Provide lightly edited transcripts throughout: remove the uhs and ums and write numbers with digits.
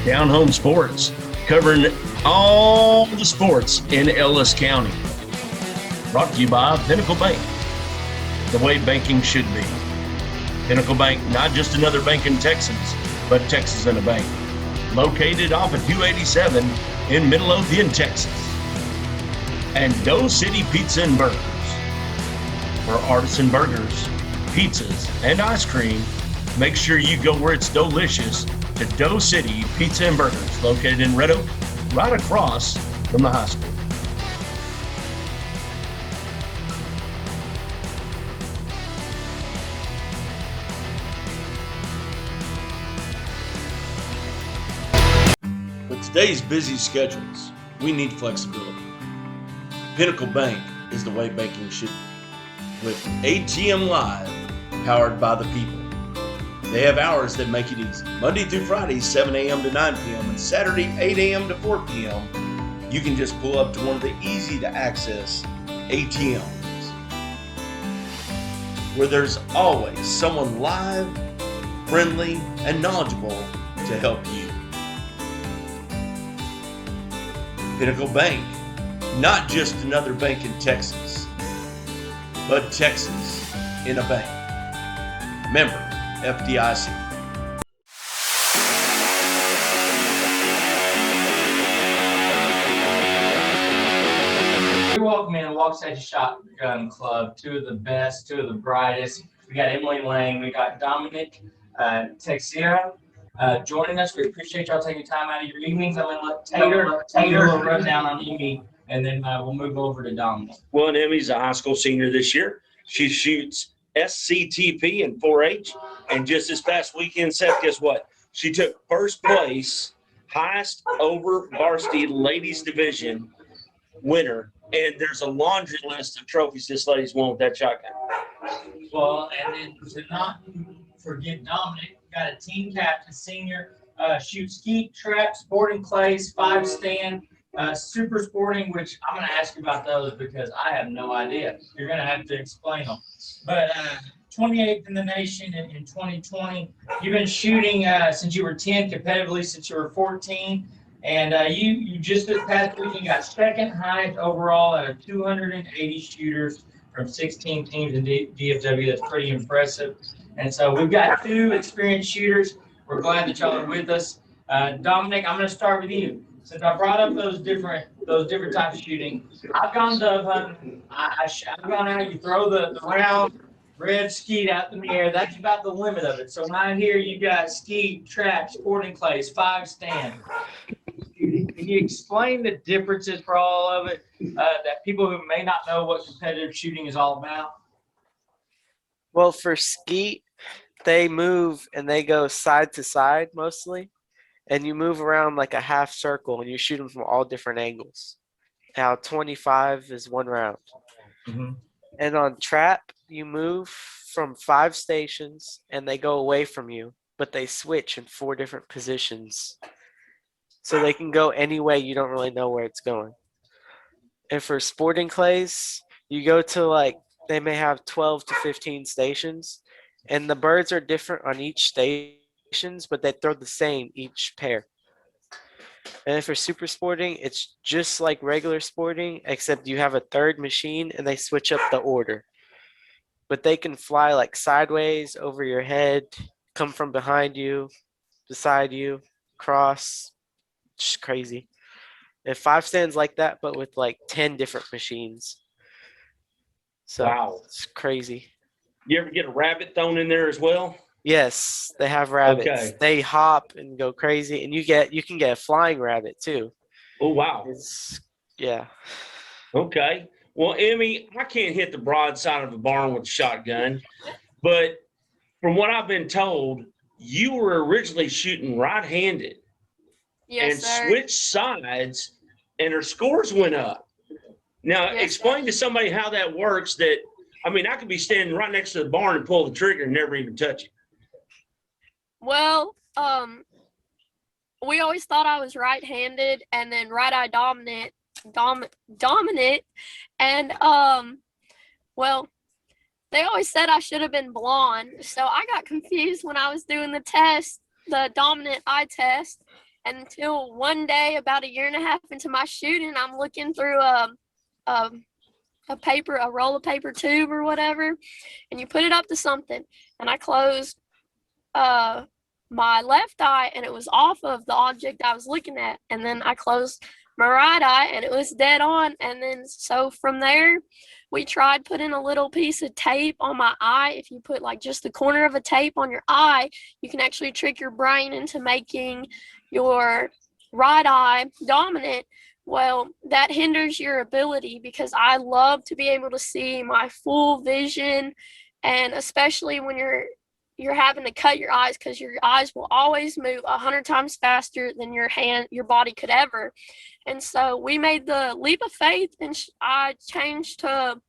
DownHome Sports, covering all the sports in Ellis County. Brought to you by Pinnacle Bank, the way banking should be. Pinnacle Bank, not just another bank in Texas, but Texas in a bank. Located off of 287 in Midlothian, Texas. And Dough City Pizza and Burgers, for artisan burgers, pizzas, and ice cream. Make sure you go where it's delicious to Dough City Pizza and Burgers, located in Red Oak, right across from the high school. With today's busy schedules, we need flexibility. Pinnacle Bank is the way banking should be. With ATM Live, powered by the people. They have hours that make it easy. Monday through Friday, 7 a.m. to 9 p.m. and Saturday, 8 a.m. to 4 p.m. You can just pull up to one of the easy-to-access ATMs, where there's always someone live, friendly, and knowledgeable to help you. Pinnacle Bank, not just another bank in Texas, but Texas in a bank. Member FDIC. We welcome in Waxahachie Shotgun Club, two of the best, two of the brightest. We got Emily Lang, we got Dominic Teixeira joining us. We appreciate y'all taking time out of your evenings. I'm going to let Taylor will run down on Emmy, and then we'll move over to Dominic. Well, and Emmy's a high school senior this year. She shoots SCTP and 4-H. And just this past weekend, Seth, guess what? She took first place, highest over varsity ladies division winner. And there's a laundry list of trophies this lady's won with that shotgun. Well, and then to not forget Dominic, got a team captain, senior, shoots skeet, trap, sporting clays, 5-stand, super sporting, which I'm going to ask you about those because I have no idea. You're going to have to explain them. But 28th in the nation in 2020. You've been shooting since you were 10, competitively since you were 14. And you just this past weekend got second highest overall out of 280 shooters from 16 teams in DFW. That's pretty impressive. And so we've got two experienced shooters. We're glad that y'all are with us. Dominic, I'm going to start with you. Since I brought up those different types of shooting, I've gone dove hunting. I've gone out. You throw the round red skeet out in the air. That's about the limit of it. So now here you got skeet, trap, sporting clays, 5-stand. Can you explain the differences for all of it that people who may not know what competitive shooting is all about? Well, for skeet, they move and they go side to side mostly. And you move around like a half circle and you shoot them from all different angles. Now, 25 is one round. Mm-hmm. And on trap, you move from 5 stations and they go away from you, but they switch in 4 different positions. So they can go any way, you don't really know where it's going. And for sporting clays, you go to they may have 12 to 15 stations, and the birds are different on each stations, but they throw the same each pair. And then for super sporting, it's just like regular sporting, except you have a third machine and they switch up the order. But they can fly like sideways, over your head, come from behind you, beside you, cross. Just crazy. And 5-stands like that, but with like 10 different machines. So wow, it's crazy. You ever get a rabbit thrown in there as well? Yes, they have rabbits. Okay. They hop and go crazy, and you can get a flying rabbit too. Oh wow. Yeah. Okay. Well, Emmy, I can't hit the broadside of a barn with a shotgun, but from what I've been told, you were originally shooting right-handed. Yes, and sir. switched sides, and her scores went up. Now, Yes, explain sir. to somebody how that works. I could be standing right next to the barn and pull the trigger and never even touch it. Well, we always thought I was right-handed and then right-eye dominant, and well, they always said I should have been blonde, so I got confused when I was doing the test, the dominant eye test, until one day, about a year and a half into my shooting, I'm looking through a roll of paper tube or whatever, and you put it up to something, and I closed my left eye, and it was off of the object I was looking at, and then I closed my right eye, and it was dead on. And then so from there, we tried putting a little piece of tape on my eye. If you put like just the corner of a tape on your eye, you can actually trick your brain into making your right eye dominant. Well, that hinders your ability, because I love to be able to see my full vision, and especially when you're having to cut your eyes, because your eyes will always move 100 times faster than your body could ever. And so we made the leap of faith, and I changed to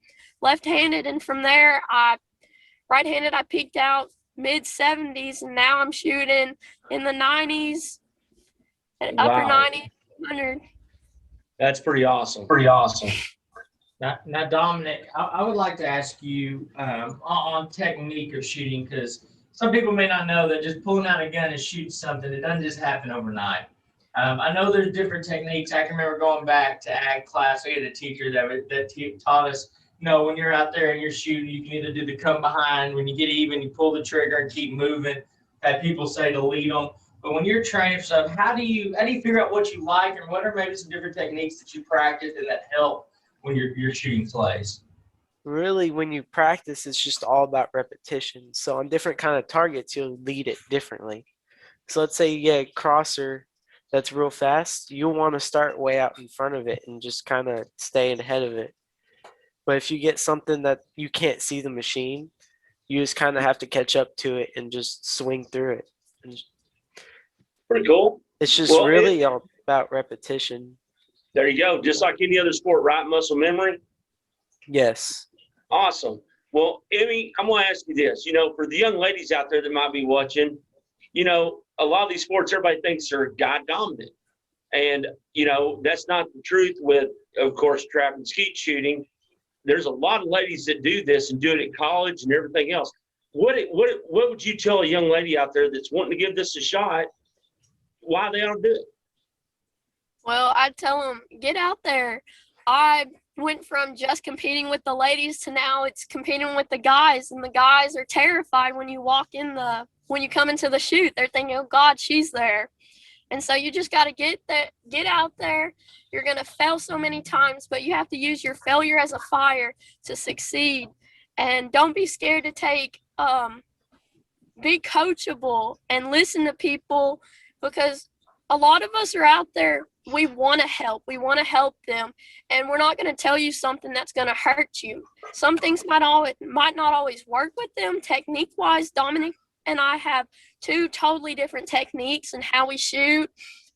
left-handed, and from there right-handed I peaked out mid 70s, and now I'm shooting in the 90s and upper 90s, 100. That's pretty awesome. Now, Dominic, I would like to ask you on technique of shooting, because some people may not know that just pulling out a gun and shooting something, it doesn't just happen overnight. I know there's different techniques. I can remember going back to ag class. We had a teacher that taught us, when you're out there and you're shooting, you can either do the come behind. When you get even, you pull the trigger and keep moving. Had people say to lead them. But when you're training for stuff, how do you figure out what you like, and what are maybe some different techniques that you practice and that help when you're shooting clays? Really, when you practice, it's just all about repetition. So on different kind of targets, you'll lead it differently. So let's say you get a crosser that's real fast, you'll want to start way out in front of it and just kind of stay ahead of it. But if you get something that you can't see the machine, you just kind of have to catch up to it and just swing through it. And Pretty cool. it's just really all about repetition. There you go. Just like any other sport, right? Muscle memory. Yes. Awesome. Well, Emmy, I'm going to ask you this. For the young ladies out there that might be watching, a lot of these sports, everybody thinks they're guy dominant. And, that's not the truth with, of course, trap and skeet shooting. There's a lot of ladies that do this and do it at college and everything else. What would you tell a young lady out there that's wanting to give this a shot, why they ought to do it? Well, I'd tell them, get out there. I went from just competing with the ladies to now it's competing with the guys, and the guys are terrified when you when you come into the shoot. They're thinking, oh God, she's there. And so you just got to get out there. You're going to fail so many times, but you have to use your failure as a fire to succeed. And don't be scared to be coachable and listen to people, because a lot of us are out there. We want to help. We want to help them. And we're not going to tell you something that's going to hurt you. Some things might not always work with them. Technique-wise, Dominic and I have two totally different techniques and how we shoot.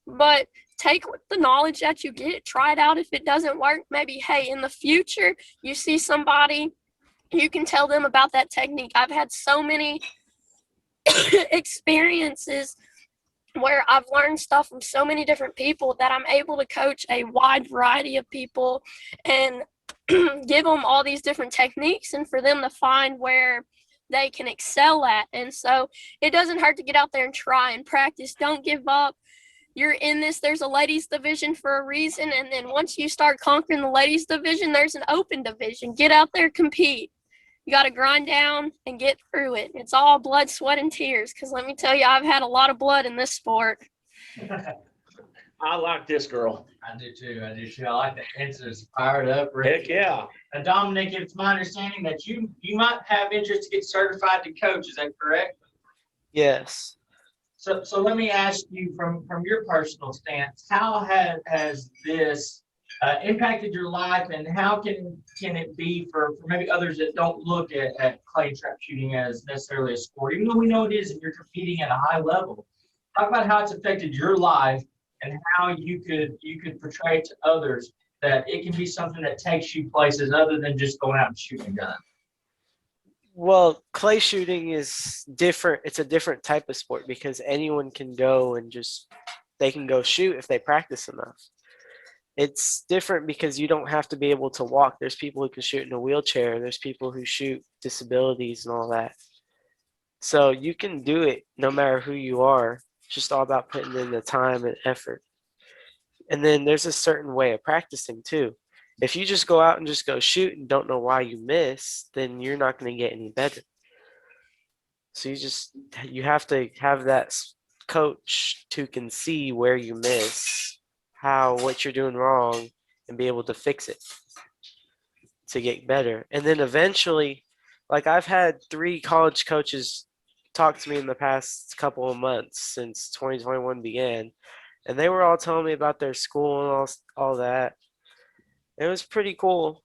But take the knowledge that you get, try it out. If it doesn't work, maybe, hey, in the future, you see somebody, you can tell them about that technique. I've had so many experiences where I've learned stuff from so many different people that I'm able to coach a wide variety of people and give them all these different techniques, and for them to find where they can excel at. And so it doesn't hurt to get out there and try and practice. Don't give up. You're in this. There's a ladies division for a reason. And then once you start conquering the ladies division, there's an open division. Get out there, compete. You got to grind down and get through it. It's all blood, sweat, and tears, because let me tell you, I've had a lot of blood in this sport. I like this girl. I do too. I like the answers. Fired up. Heck yeah. And Dominic, it's my understanding that you might have interest to get certified to coach. Is that correct? Yes. So let me ask you from your personal stance, how has this impacted your life, and how can it be for maybe others that don't look at clay trap shooting as necessarily a sport, even though we know it is and you're competing at a high level? Talk about how it's affected your life and how you could portray to others that it can be something that takes you places other than just going out and shooting a gun. Well, clay shooting is different. It's a different type of sport because anyone can go and they can go shoot if they practice enough. It's different because you don't have to be able to walk. There's people who can shoot in a wheelchair. There's people who shoot disabilities and all that. So you can do it no matter who you are. It's just all about putting in the time and effort. And then there's a certain way of practicing too. If you just go out and just go shoot and don't know why you miss, then you're not going to get any better. So you have to have that coach who can see where you miss, what you're doing wrong, and be able to fix it to get better. And then eventually, like I've had 3 college coaches talk to me in the past couple of months since 2021 began, and they were all telling me about their school and all that. It was pretty cool.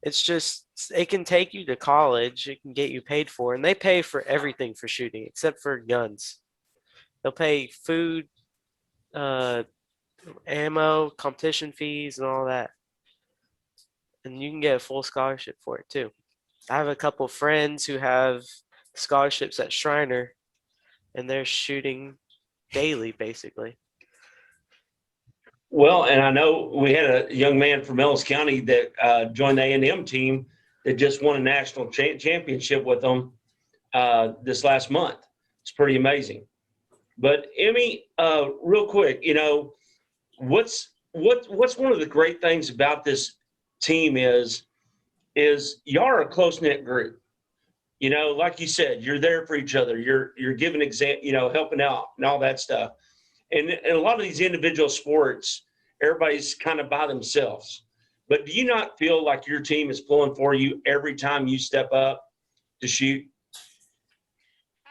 It's just it can take you to college. It can get you paid for, and they pay for everything for shooting except for guns. They'll pay food, ammo, competition fees, and all that. And you can get a full scholarship for it too. I have a couple friends who have scholarships at Shriner, and they're shooting daily, basically. Well, and I know we had a young man from Ellis County that joined the A&M team that just won a national championship with them this last month. It's pretty amazing. But Emmy, real quick, you know, what's one of the great things about this team is y'all are a close-knit group. You know, like you said, you're there for each other. You're giving helping out and all that stuff. And in a lot of these individual sports, everybody's kind of by themselves. But do you not feel like your team is pulling for you every time you step up to shoot?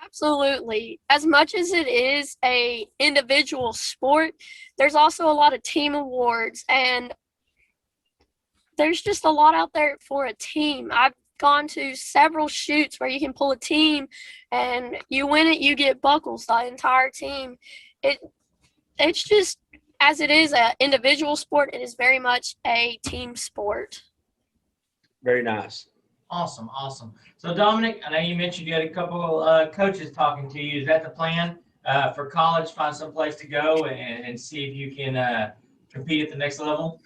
Absolutely. As much as it is a individual sport, there's also a lot of team awards, and there's just a lot out there for a team. I've gone to several shoots where you can pull a team, and you win it, you get buckles, the entire team. It's just, as it is an individual sport, it is very much a team sport. Very nice. Awesome. So, Dominic, I know you mentioned you had a couple coaches talking to you. Is that the plan for college? Find some place to go and see if you can compete at the next level?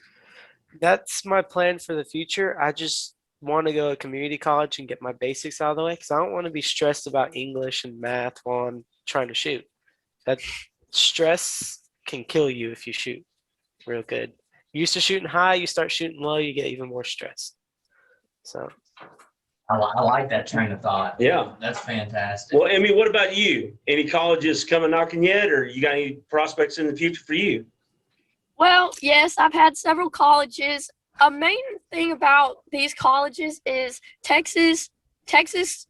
That's my plan for the future. I just want to go to community college and get my basics out of the way because I don't want to be stressed about English and math while I'm trying to shoot. That stress can kill you if you shoot real good. You used to shooting high, you start shooting low, you get even more stressed. So I like that train of thought. Yeah. That's fantastic. Well, Emmy, what about you? Any colleges coming knocking yet, or you got any prospects in the future for you? Well, yes, I've had several colleges. A main thing about these colleges is Texas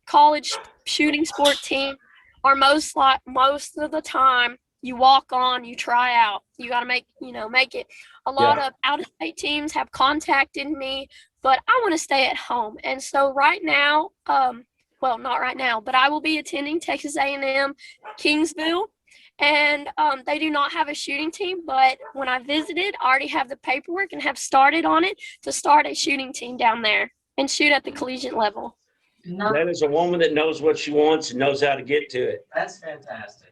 college shooting sport team are most of the time you walk on, you try out. You got to make it. A lot of out-of-state teams have contacted me, but I want to stay at home. And so right now, well, not right now, but I will be attending Texas A&M Kingsville. And they do not have a shooting team, but when I visited, I already have the paperwork and have started on it to start a shooting team down there and shoot at the collegiate level. That is a woman that knows what she wants and knows how to get to it. That's fantastic.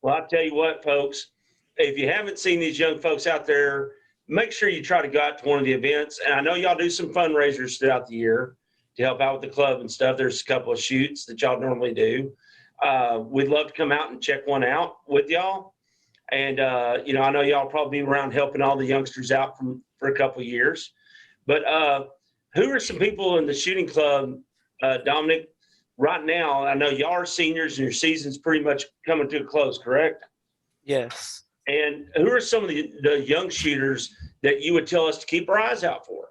Well, I'll tell you what, folks, if you haven't seen these young folks out there, make sure you try to go out to one of the events. And I know y'all do some fundraisers throughout the year to help out with the club and stuff. There's a couple of shoots that y'all normally do. We'd love to come out and check one out with y'all. And, I know y'all probably be around helping all the youngsters out for a couple of years. But who are some people in the shooting club, Dominic, right now? I know y'all are seniors and your season's pretty much coming to a close, correct? yes. And who are some of the young shooters that you would tell us to keep our eyes out for?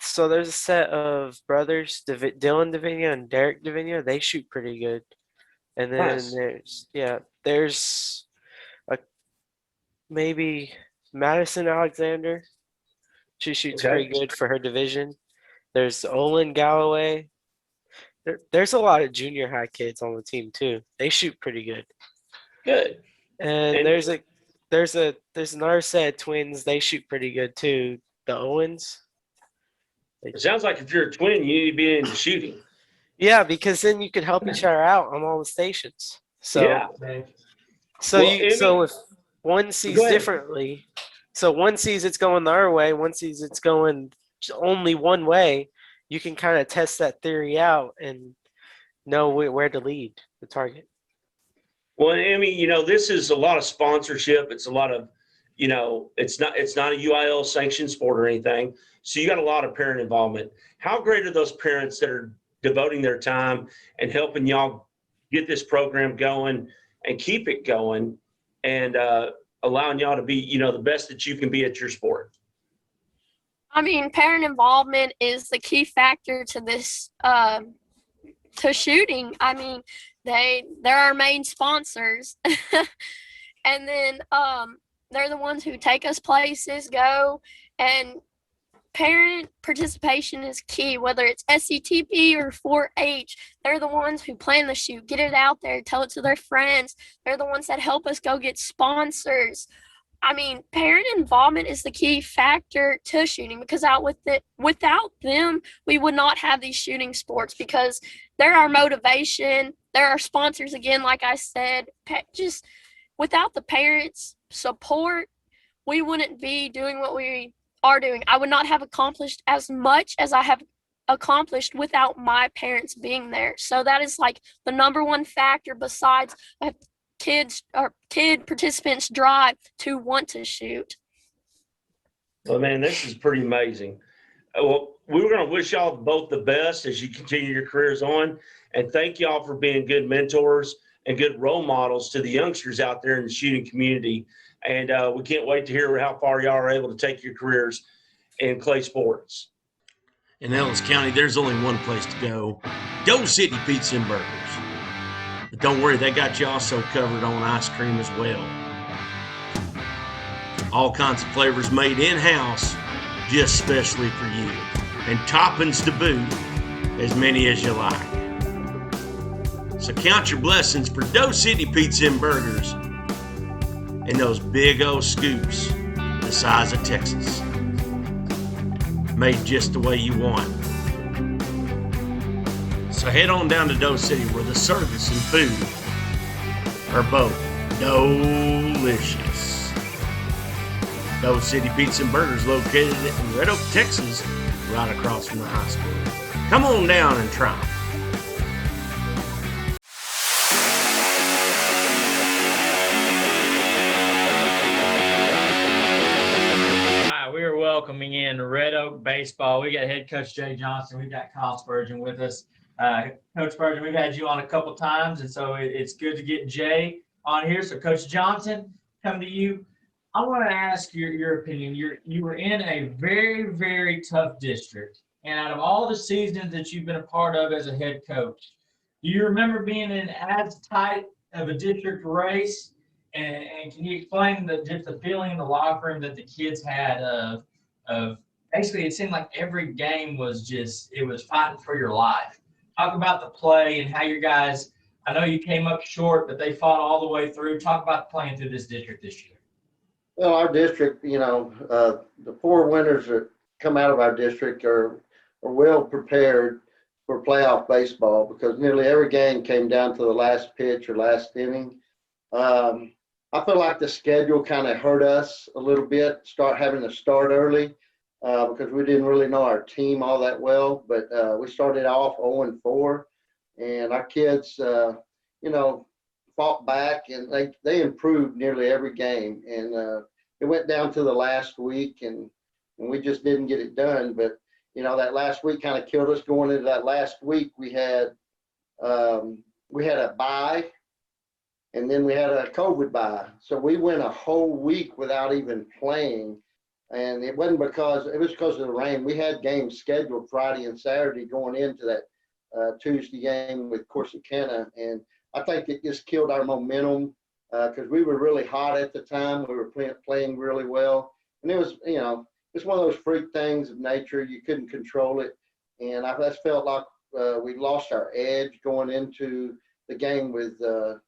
So there's a set of brothers, Dylan Davina and Derek Davina. They shoot pretty good. And then Nice. there's maybe Madison Alexander. She shoots Okay. pretty good for her division. There's Olin Galloway. There's a lot of junior high kids on the team too. They shoot pretty good. Good. And And- there's another set of twins. They shoot pretty good too. The Owens. It sounds like if you're a twin, you need to be into shooting. Yeah, because then you could help each other out on all the stations. So Yeah. so Well, you Amy- so if one sees Go ahead. differently, so one sees it's going the other way, one sees it's going only one way, you can kind of test that theory out and know where to lead the target. Well, I mean, this is a lot of sponsorship. It's a lot of, it's not a UIL sanctioned sport or anything. So you got a lot of parent involvement. How great are those parents that are devoting their time and helping y'all get this program going and keep it going and allowing y'all to be, the best that you can be at your sport? I mean, parent involvement is the key factor to this, to shooting. I mean, they're our main sponsors. And then they're the ones who take us places, go, and parent participation is key, whether it's SCTP or 4-H. They're the ones who plan the shoot, get it out there, tell it to their friends. They're the ones that help us go get sponsors. I mean, parent involvement is the key factor to shooting, because without them, we would not have these shooting sports, because they're our motivation. They're our sponsors, again, like I said. Just without the parents' support, we wouldn't be doing what we are doing. I would not have accomplished as much as I have accomplished without my parents being there. So that is like the number one factor, besides kid participants' drive to want to shoot. Well, man, this is pretty amazing. Well, we were going to wish y'all both the best as you continue your careers on, and thank y'all for being good mentors and good role models to the youngsters out there in the shooting community. And we can't wait to hear how far y'all are able to take your careers in clay sports. In Ellis County, there's only one place to go: Doe City Pizza and Burgers. But don't worry, they got you also covered on ice cream as well. All kinds of flavors made in-house, just specially for you. And toppings to boot, as many as you like. So count your blessings for Doe City Pizza and Burgers and those big old scoops the size of Texas. Made just the way you want. So head on down to Doe City, where the service and food are both delicious. Doe City Pizza and Burgers, located in Red Oak, Texas, right across from the high school. Come on down and try them. Welcoming in Red Oak Baseball. We got head coach Jay Johnson. We've got Kyle Spurgeon with us. Coach Spurgeon, we've had you on a couple times, and so it's good to get Jay on here. So Coach Johnson, come to you. I want to ask your opinion. You were in a very, very tough district, and out of all the seasons that you've been a part of as a head coach, do you remember being in as tight of a district race? And can you explain just the feeling in the locker room that the kids had of basically, it seemed like every game was it was fighting for your life. Talk about the play and how your guys, I know you came up short, but they fought all the way through. Talk about playing through this district this year. Well, our district, the 4 winners that come out of our district are well prepared for playoff baseball, because nearly every game came down to the last pitch or last inning. I feel like the schedule kind of hurt us a little bit, having to start early, because we didn't really know our team all that well. But we started off 0-4, and our kids, fought back, and they improved nearly every game. And it went down to the last week, and we just didn't get it done. But that last week kind of killed us. Going into that last week, we had a bye. And then we had a COVID bye. So we went a whole week without even playing. And it was because of the rain. We had games scheduled Friday and Saturday going into that Tuesday game with Corsicana. And I think it just killed our momentum, because we were really hot at the time. We were playing really well. And it was, it's one of those freak things of nature. You couldn't control it. And I just felt like we lost our edge going into the game with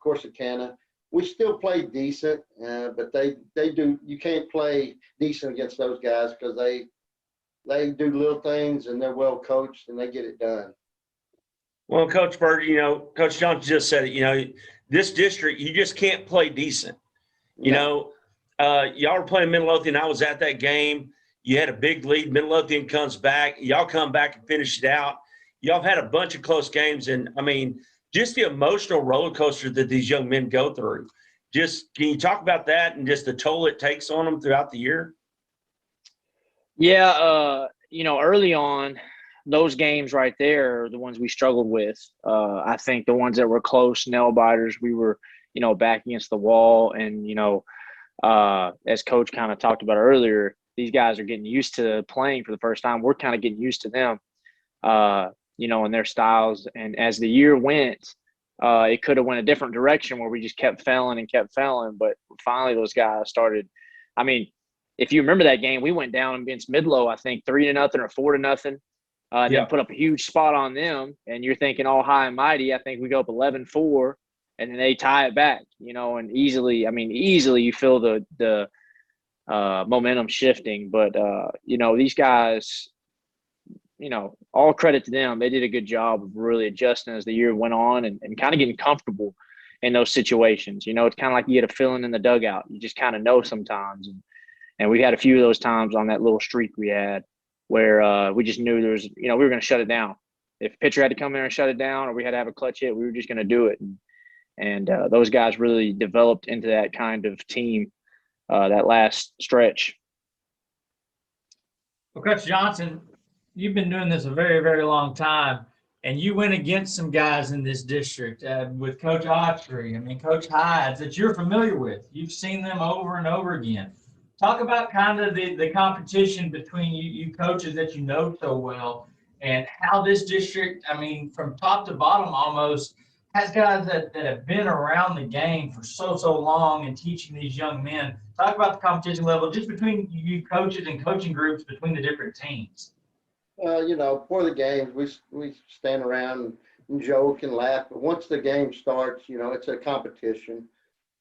Corsicana. We still played decent, but they do. You can't play decent against those guys, because they do little things, and they're well coached, and they get it done. Well, Coach Bird, Coach Johnson just said it. This district, you just can't play decent. Y'all were playing Midlothian. I was at that game. You had a big lead. Midlothian comes back. Y'all come back and finish it out. y'all have had a bunch of close games, and I mean, just the emotional roller coaster that these young men go through. Just can you talk about that and just the toll it takes on them throughout the year? Yeah, early on, those games right there are the ones we struggled with. I think the ones that were close, nail biters, we were, back against the wall. And, as Coach kind of talked about earlier, these guys are getting used to playing for the first time. We're kind of getting used to them, and their styles. And as the year went, it could have went a different direction where we just kept failing and kept failing. But finally, those guys started. I mean, if you remember that game, we went down against Midlothian, I think 3-0 or 4-0, and then put up a huge spot on them. And you're thinking all high and mighty. I think we go up 11-4, and then they tie it back, and easily you feel the momentum shifting. But, these guys, all credit to them. They did a good job of really adjusting as the year went on and kind of getting comfortable in those situations. It's kind of like you get a feeling in the dugout. You just kind of know sometimes. And we had a few of those times on that little streak we had where we just knew there was, we were going to shut it down. If a pitcher had to come there and shut it down or we had to have a clutch hit, we were just going to do it. And those guys really developed into that kind of team that last stretch. Well, Coach Johnson, you've been doing this a very, very long time, and you went against some guys in this district with Coach Autry, Coach Hides, that you're familiar with. You've seen them over and over again. Talk about kind of the competition between you coaches that you know so well, and how this district, from top to bottom almost, has guys that have been around the game for so long and teaching these young men. Talk about the competition level just between you coaches and coaching groups between the different teams. Before the games, we stand around and joke and laugh. But once the game starts, it's a competition.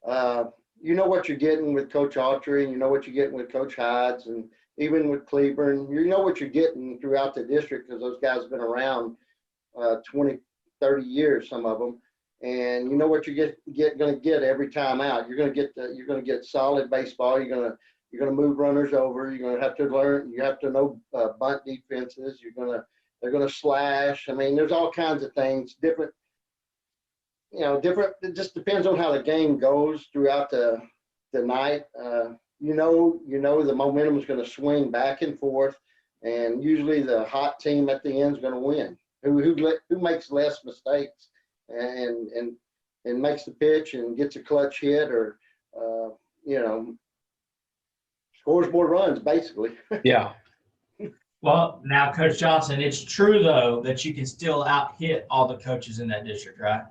You know what you're getting with Coach Autry, and you know what you're getting with Coach Hides, and even with Cleburne. You know what you're getting throughout the district because those guys have been around 20, 30 years, some of them. And you know what you're going to get every time out. You're going to get solid baseball. You're going to move runners over. You're going to have to learn. You have to know bunt defenses. They're going to slash. There's all kinds of things. Different. It just depends on how the game goes throughout the night. The momentum is going to swing back and forth, and usually the hot team at the end is going to win. Who makes less mistakes and makes the pitch and gets a clutch hit or scores more runs, basically. Yeah. Well, now, Coach Johnson, it's true though that you can still out-hit all the coaches in that district, right?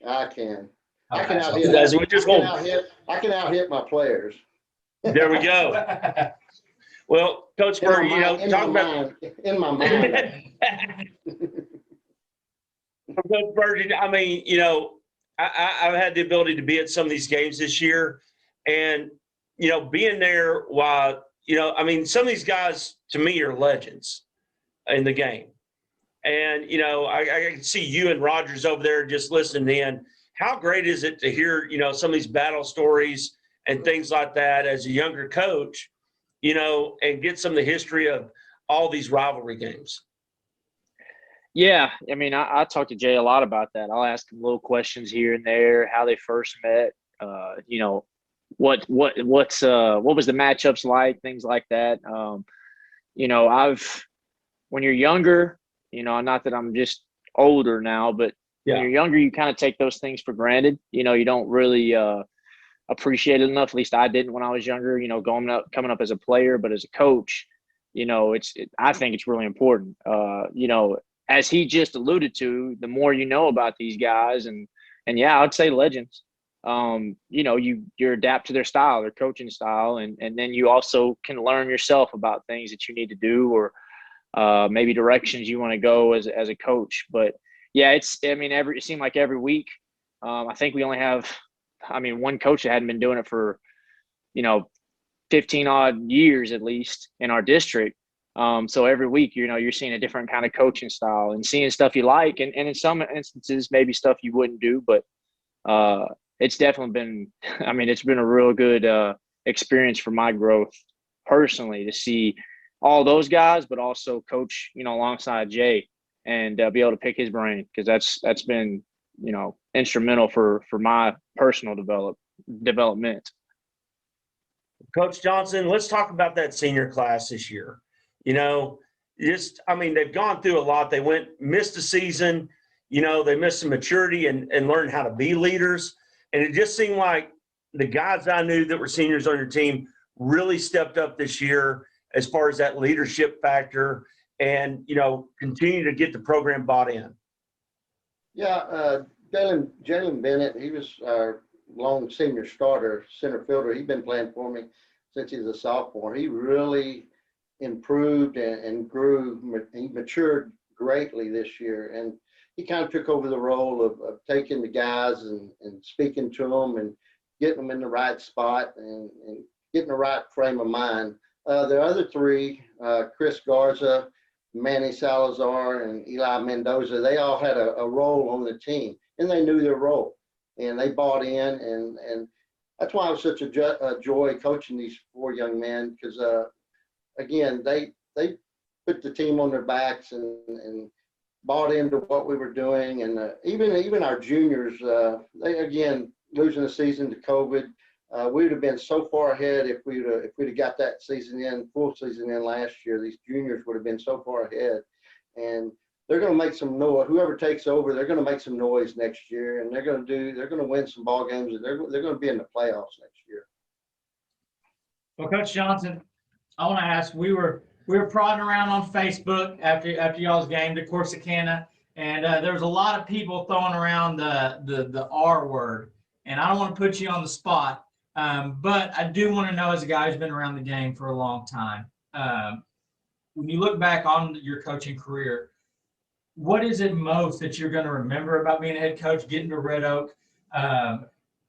I can. Okay. I can out-hit my players. There we go. Well, Coach Berg, talk about in my mind. Coach Berg, I've had the ability to be at some of these games this year, and being there while some of these guys to me are legends in the game. And, I can see you and Rogers over there just listening in. How great is it to hear, some of these battle stories and things like that as a younger coach, and get some of the history of all these rivalry games? Yeah. I talk to Jay a lot about that. I'll ask him little questions here and there, how they first met, what was the matchups like, things like that. When you're younger, not that I'm just older now, but when you're younger, you kind of take those things for granted. You don't really appreciate it enough. At least I didn't when I was younger, coming up as a player, but as a coach, I think it's really important. As he just alluded to, the more you know about these guys and yeah, I'd say legends. You adapt to their style, their coaching style, and then you also can learn yourself about things that you need to do or maybe directions you want to go as a coach. But yeah, it seemed like every week. I think we only have, one coach that hadn't been doing it for, 15 odd years at least in our district. So every week, you're seeing a different kind of coaching style and seeing stuff you like, and in some instances, maybe stuff you wouldn't do, but it's definitely been, it's been a real good experience for my growth personally to see all those guys, but also coach, alongside Jay. and be able to pick his brain, because that's been, instrumental for my personal development. Coach Johnson, let's talk about that senior class this year. They've gone through a lot. They missed a season. They missed some maturity and learned how to be leaders. And it just seemed like the guys I knew that were seniors on your team really stepped up this year as far as that leadership factor and, continue to get the program bought in. Yeah, Jalen Bennett, he was our long senior starter, center fielder. He's been playing for me since he was a sophomore. He really improved and grew. He matured greatly this year. And he kind of took over the role of taking the guys and speaking to them and getting them in the right spot and getting the right frame of mind. The other three, Chris Garza, Manny Salazar, and Eli Mendoza, they all had a role on the team, and they knew their role, and they bought in, and that's why it was such a joy coaching these four young men, because, again, they put the team on their backs and bought into what we were doing, and even our juniors, they, again, losing the season to COVID, we would have been so far ahead if we'd have got that full season in last year. These juniors would have been so far ahead, and they're going to make some noise. Whoever takes over, they're going to make some noise next year, and they're going to win some ball games, and they're going to be in the playoffs next year. Well, Coach Johnson, I want to ask. We were prodding around on Facebook after y'all's game to Corsicana, and there was a lot of people throwing around the R word, and I don't want to put you on the spot. But I do want to know, as a guy who's been around the game for a long time, when you look back on your coaching career, what is it most that you're going to remember about being a head coach, getting to Red Oak?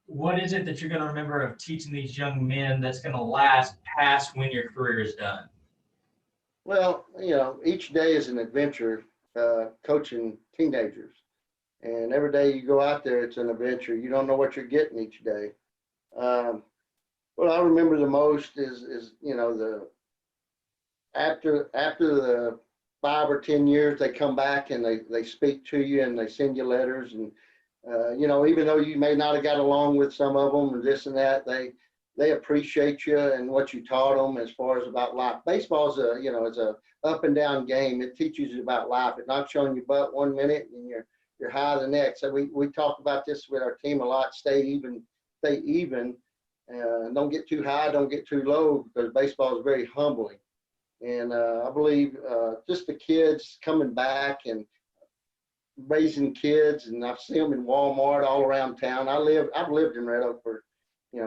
What is it that you're going to remember of teaching these young men that's going to last past when your career is done? Well, each day is an adventure coaching teenagers. And every day you go out there, it's an adventure. You don't know what you're getting each day. What I remember the most is after the 5 or 10 years, they come back and they speak to you and they send you letters, and even though you may not have got along with some of them and this and that, they appreciate you and what you taught them as far as about life. Baseball is a up and down game. It teaches you about life. It's not showing you butt 1 minute and you're high the next. So we talk about this with our team a lot. Stay even. Don't get too high, don't get too low, because baseball is very humbling. And I believe just the kids coming back and raising kids, and I've seen them in Walmart all around town. I've lived in Red Oak for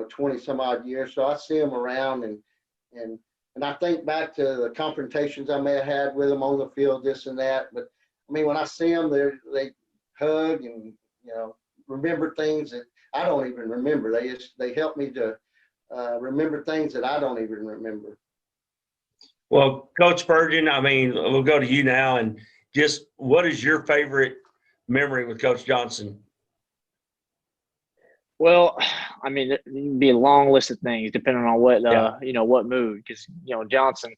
20 some odd years, so I see them around, and I think back to the confrontations I may have had with them on the field, this and that. But I mean, when I see them, they hug and remember things that I don't even remember. They help me to remember things that I don't even remember. Well, Coach Spurgeon, we'll go to you now, and just what is your favorite memory with Coach Johnson? Well, it can be a long list of things depending on what what mood, because Johnson,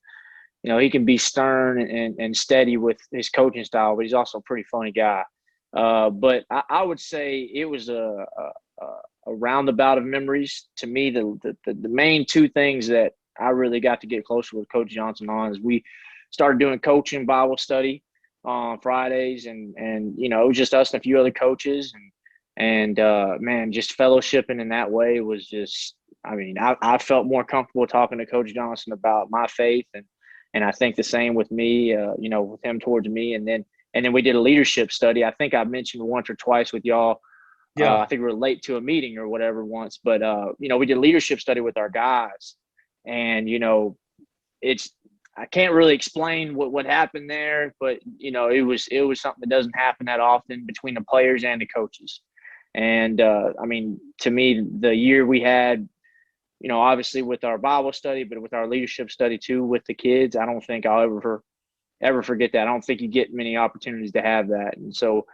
he can be stern and steady with his coaching style, but he's also a pretty funny guy. But I would say it was a roundabout of memories. To me, the main two things that I really got to get closer with Coach Johnson on is we started doing coaching Bible study on Fridays, and it was just us and a few other coaches, and man, just fellowshipping in that way was just, I felt more comfortable talking to Coach Johnson about my faith, and I think the same with me, with him towards me, and then we did a leadership study. I think I mentioned once or twice with y'all. Yeah. I think we were late to a meeting or whatever once, but we did a leadership study with our guys, and I can't really explain what happened there, but it was something that doesn't happen that often between the players and the coaches. And to me, the year we had, obviously with our Bible study, but with our leadership study too with the kids, I don't think I'll ever forget that. I don't think you get many opportunities to have that. And so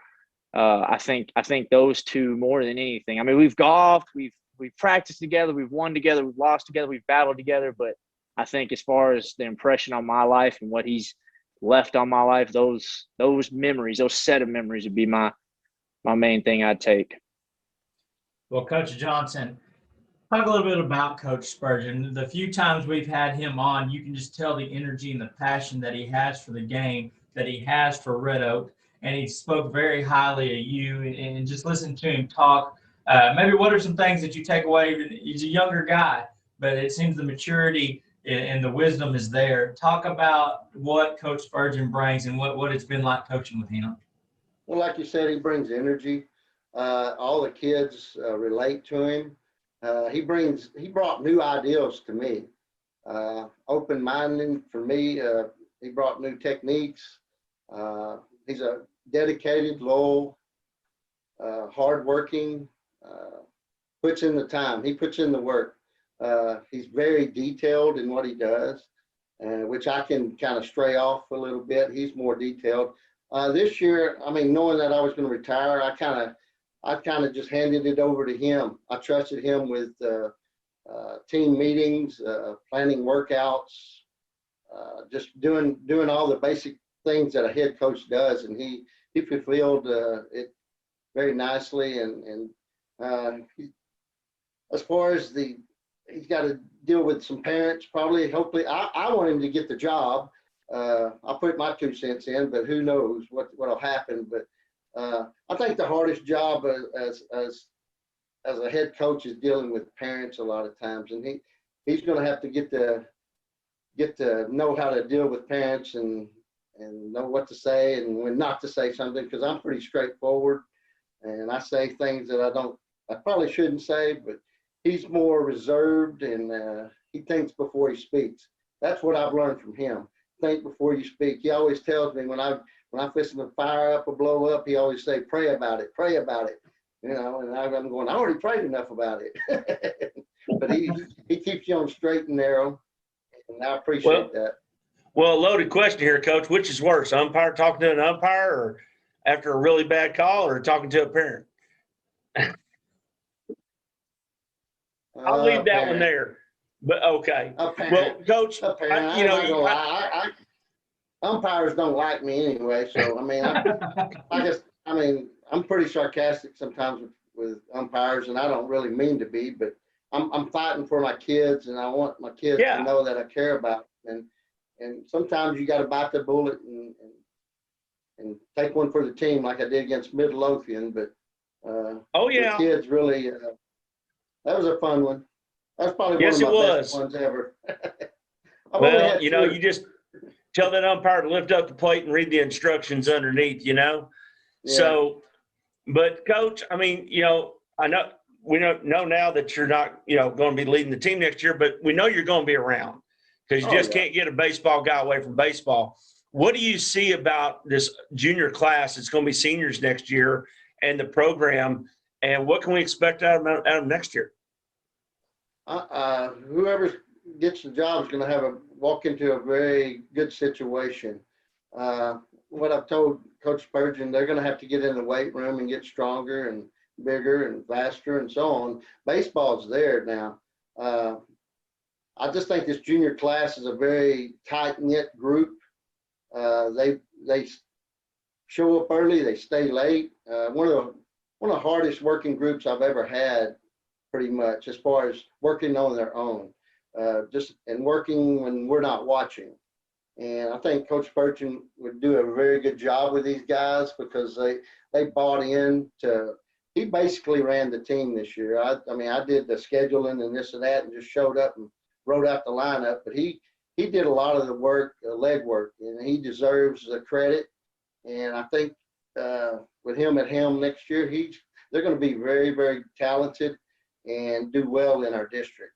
I think those two more than anything. We've golfed, we've practiced together, we've won together, we've lost together, we've battled together, but I think as far as the impression on my life and what he's left on my life, those memories, those set of memories would be my main thing I'd take. Well, Coach Johnson, talk a little bit about Coach Spurgeon. The few times we've had him on, you can just tell the energy and the passion that he has for the game, that he has for Red Oak, and he spoke very highly of you. And just listen to him talk. Maybe what are some things that you take away? He's a younger guy, but it seems the maturity and the wisdom is there. Talk about what Coach Spurgeon brings and what it's been like coaching with him. Well, like you said, he brings energy. All the kids relate to him. He brought new ideas to me, open-minded for me. He brought new techniques. He's a dedicated, loyal, hardworking, puts in the time. He puts in the work. He's very detailed in what he does, which I can kind of stray off a little bit. He's more detailed. This year, I mean, knowing that I was going to retire, I kind of just handed it over to him. I trusted him with team meetings, planning workouts, just doing all the basic things that a head coach does, and he fulfilled it very nicely. And as far as he's got to deal with some parents, probably. Hopefully, I want him to get the job. I'll put my 2 cents in, but who knows what'll happen. But I think the hardest job as a head coach is dealing with parents a lot of times, and he's going to have to get to know how to deal with parents and know what to say and when not to say something, because I'm pretty straightforward and I say things that I probably shouldn't say, but he's more reserved and he thinks before he speaks. That's what I've learned from him. Think before you speak. He always tells me when I'm fixing to fire up or blow up, he always say, pray about it, you know, and I'm going, I already prayed enough about it. But he keeps you on straight and narrow, and I appreciate that. Well, loaded question here, Coach. Which is worse, umpire talking to an umpire or after a really bad call or talking to a parent? I'll leave that one there. But okay. Well, Coach, umpires don't like me anyway. So I mean, I'm pretty sarcastic sometimes with umpires, and I don't really mean to be, but I'm fighting for my kids, and I want my kids to know that I care about them. And sometimes you got to bite the bullet and take one for the team, like I did against Midlothian. But the kids really, that was a fun one. That's probably one of my best ones ever. Well, you know, you just tell that umpire to lift up the plate and read the instructions underneath, you know? Yeah. So, but Coach, I mean, you know, I know we don't know now that you're not, you know, going to be leading the team next year, but we know you're going to be around because you just can't get a baseball guy away from baseball. What do you see about this junior class that's going to be seniors next year and the program, and what can we expect out of them next year? Whoever gets the job is going to walk into a very good situation. What I've told Coach Spurgeon, they're going to have to get in the weight room and get stronger and bigger and faster and so on. Baseball's there now. I just think this junior class is a very tight-knit group. They show up early, they stay late. One of the hardest working groups I've ever had, pretty much, as far as working on their own, and working when we're not watching. And I think Coach Spurgeon would do a very good job with these guys because they bought in to. He basically ran the team this year. I mean, I did the scheduling and this and that, and just showed up and wrote out the lineup. But he did a lot of the work, leg work, and he deserves the credit. And I think with him at helm next year, they're going to be very, very talented and do well in our district.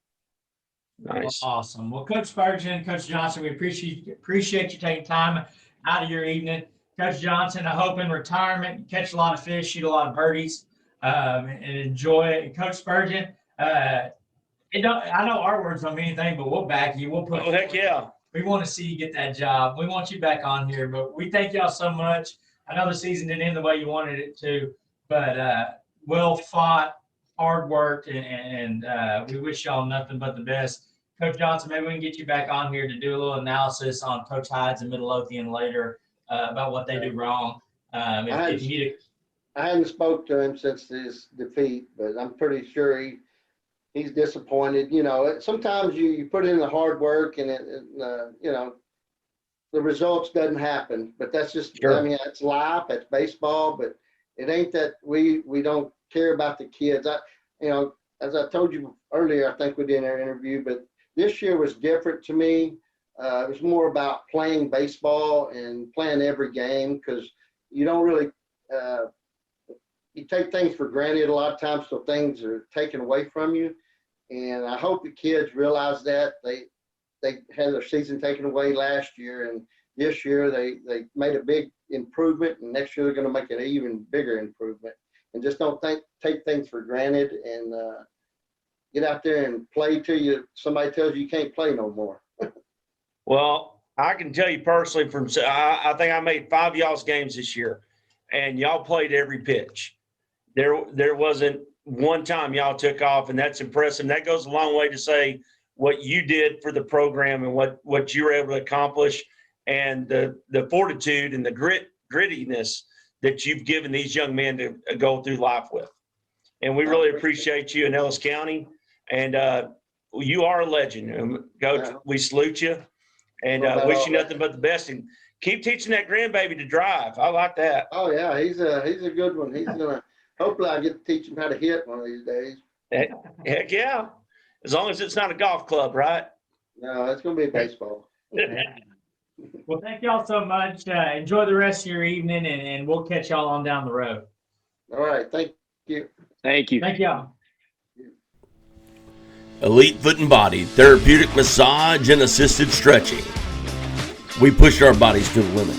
Nice. Well, awesome. Well, Coach Spurgeon, Coach Johnson, we appreciate you taking time out of your evening. Coach Johnson, I hope in retirement you catch a lot of fish, shoot a lot of birdies, and enjoy it. And Coach Spurgeon, I know our words don't mean anything, but we'll back you. We'll put. Oh, heck yeah. We want to see you get that job. We want you back on here, but we thank y'all so much. I know the season didn't end the way you wanted it to, but well fought, hard work, and we wish y'all nothing but the best. Coach Johnson, maybe we can get you back on here to do a little analysis on Coach Hydes and Midlothian later about what they do wrong. If you need I hadn't spoke to him since his defeat, but I'm pretty sure he's disappointed. You know, sometimes you put in the hard work and you know, the results doesn't happen. But that's just, Sure. I mean, it's life, it's baseball, but it ain't that we don't care about the kids. You know, as I told you earlier, I think we did in our interview, but this year was different to me. It was more about playing baseball and playing every game, because you don't really you take things for granted a lot of times, so things are taken away from you. And I hope the kids realize that. They had their season taken away last year, and this year they made a big improvement, and next year they're going to make an even bigger improvement. And just don't take things for granted, and get out there and play till somebody tells you can't play no more. Well, I can tell you personally I think I made 5 y'all's games this year, and y'all played every pitch. There wasn't one time y'all took off, and that's impressive. That goes a long way to say what you did for the program and what you were able to accomplish, and the fortitude and the grittiness that you've given these young men to go through life with. And we really appreciate you in Ellis County. And you are a legend. Coach, we salute you, and wish you nothing but the best. And keep teaching that grandbaby to drive. I like that. Oh yeah, he's a good one. He's gonna. Hopefully, I get to teach him how to hit one of these days. Heck yeah, as long as it's not a golf club, right? No, it's gonna be baseball. Well, thank y'all so much. Enjoy the rest of your evening, and we'll catch y'all on down the road. All right, thank you. Thank you. Thank y'all. Elite Foot and Body, therapeutic massage and assisted stretching. We push our bodies to the limit,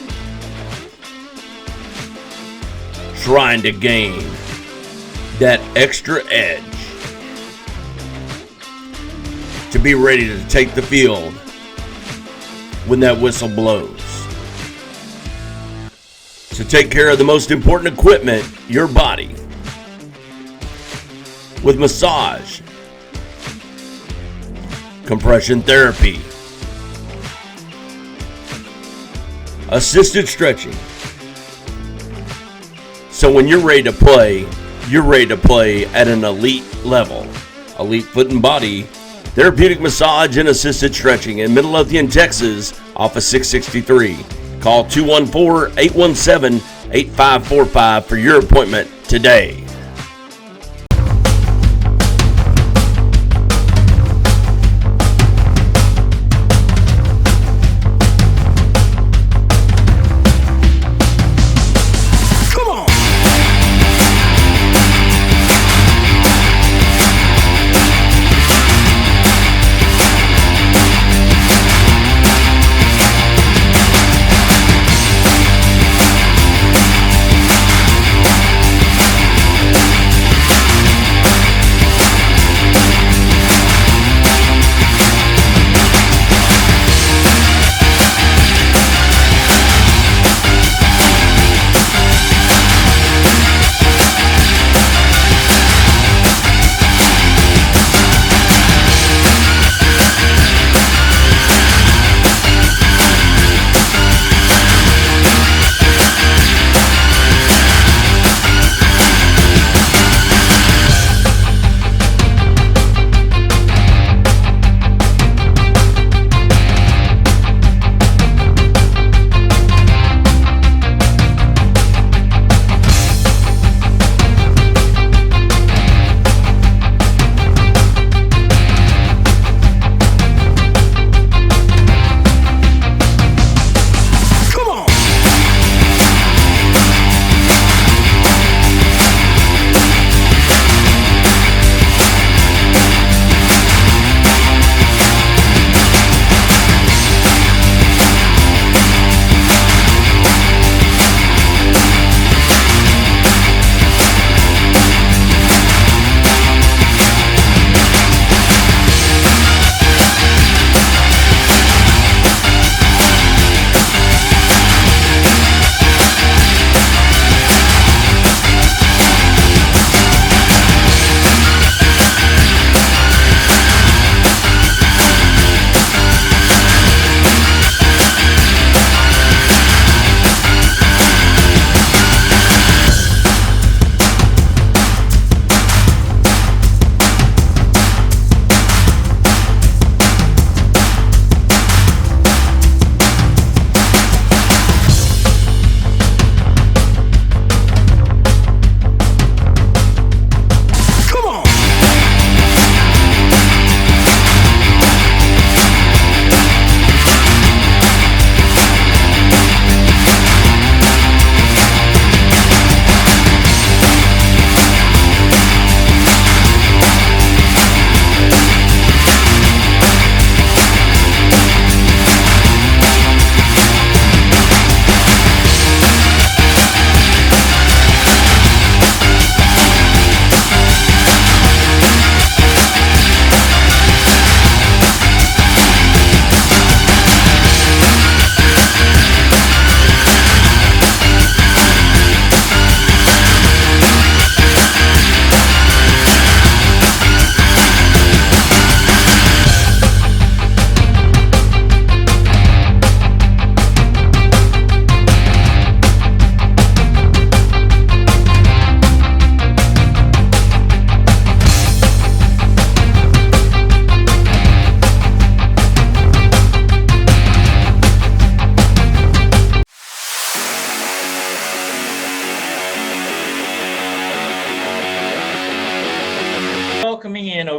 trying to gain that extra edge to be ready to take the field when that whistle blows. So take care of the most important equipment, your body, with massage, compression therapy, assisted stretching. So when you're ready to play at an elite level. Elite Foot and Body, therapeutic massage and assisted stretching in Midlothian, Texas, off of 663. Call 214-817-8545 for your appointment today.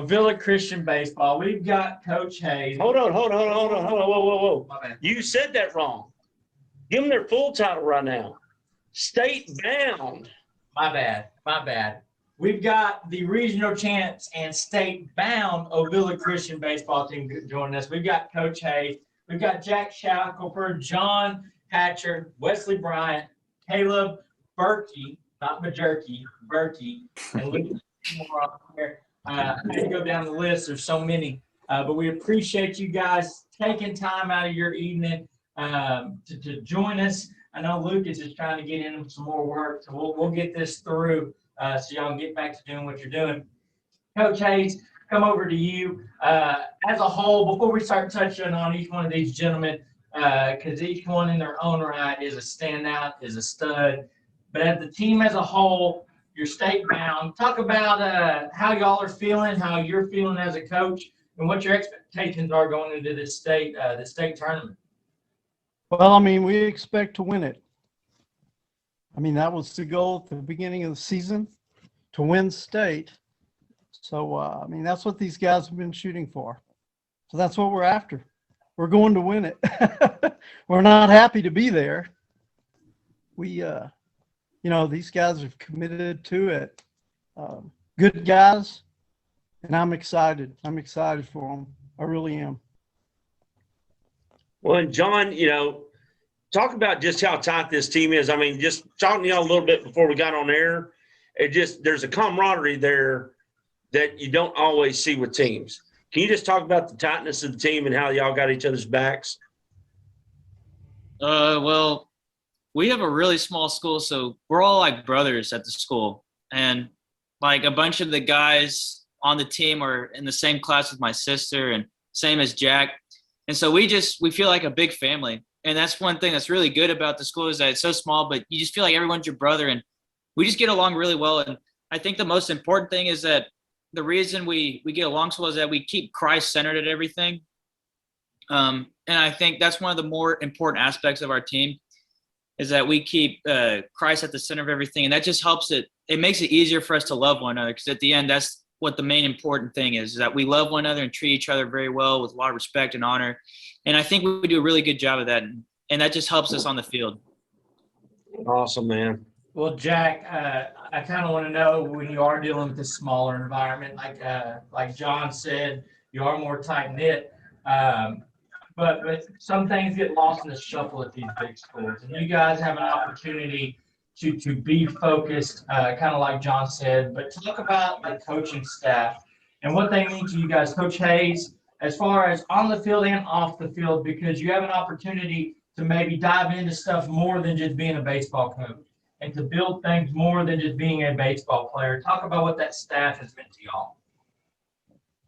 Ovilla Christian Baseball. We've got Coach Hayes. Hold on. Whoa. My bad. You said that wrong. Give them their full title right now. State bound. My bad. We've got the regional champs and state-bound Ovilla Christian baseball team joining us. We've got Coach Hayes. We've got Jack Shackelford, John Hatcher, Wesley Bryant, Caleb Berkey, not Majerky, Berkey, and Luke more on there. I had to go down the list. There's so many. But we appreciate you guys taking time out of your evening to join us. I know Lucas is trying to get in some more work, so we'll get this through so y'all can get back to doing what you're doing. Coach Hayes, come over to you. As a whole, before we start touching on each one of these gentlemen, because each one in their own right is a standout, is a stud. But as the team as a whole, you're state bound. Talk about how y'all are feeling, how you're feeling as a coach, and what your expectations are going into this state tournament. Well, I mean, we expect to win it. I mean, that was the goal at the beginning of the season, to win state. So, I mean, that's what these guys have been shooting for. So that's what we're after. We're going to win it. We're not happy to be there. We, these guys have committed to it. Good guys, and I'm excited. I'm excited for them. I really am. Well, and John, talk about just how tight this team is. I mean, just talking to y'all a little bit before we got on air, there's a camaraderie there that you don't always see with teams. Can you just talk about the tightness of the team and how y'all got each other's backs? Well, we have a really small school, so we're all like brothers at the school. And like a bunch of the guys on the team are in the same class with my sister and same as Jack. And so we feel like a big family. And that's one thing that's really good about the school is that it's so small, but you just feel like everyone's your brother and we just get along really well. And I think the most important thing is that the reason we get along so well is that we keep Christ centered at everything. And I think that's one of the more important aspects of our team is that we keep Christ at the center of everything. And that just helps it makes it easier for us to love one another. Because at the end, that's what the main important thing is that we love one another and treat each other very well with a lot of respect and honor. And I think we do a really good job of that. And that just helps us on the field. Awesome, man. Well, Jack, I kind of want to know when you are dealing with this smaller environment, like John said, you are more tight-knit. But some things get lost in the shuffle at these big schools. And you guys have an opportunity to be focused, kind of like John said. But talk about the coaching staff and what they mean to you guys. Coach Hayes, as far as on the field and off the field, because you have an opportunity to maybe dive into stuff more than just being a baseball coach and to build things more than just being a baseball player. Talk about what that staff has meant to y'all.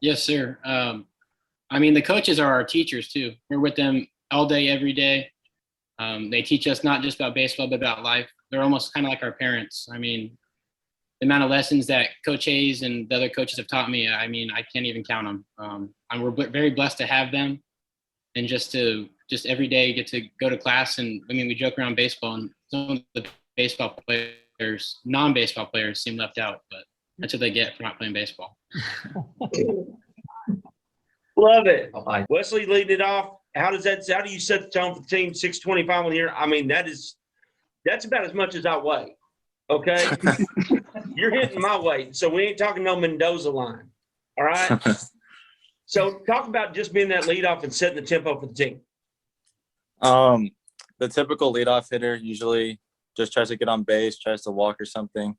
Yes, sir. I mean, the coaches are our teachers too. We're with them all day, every day. They teach us not just about baseball, but about life. They're almost kind of like our parents. I mean, the amount of lessons that Coach Hayes and the other coaches have taught me, I mean, I can't even count them. And we're very blessed to have them and just every day get to go to class. And I mean, we joke around baseball and some of the baseball players, non-baseball players seem left out, but that's what they get for not playing baseball. Love it. Wesley, leading it off. How do you set the tone for the team? 625 on the air. I mean, that's about as much as I weigh. Okay. You're hitting my weight. So we ain't talking no Mendoza line. All right. So talk about just being that leadoff and setting the tempo for the team. The typical leadoff hitter usually just tries to get on base, tries to walk or something.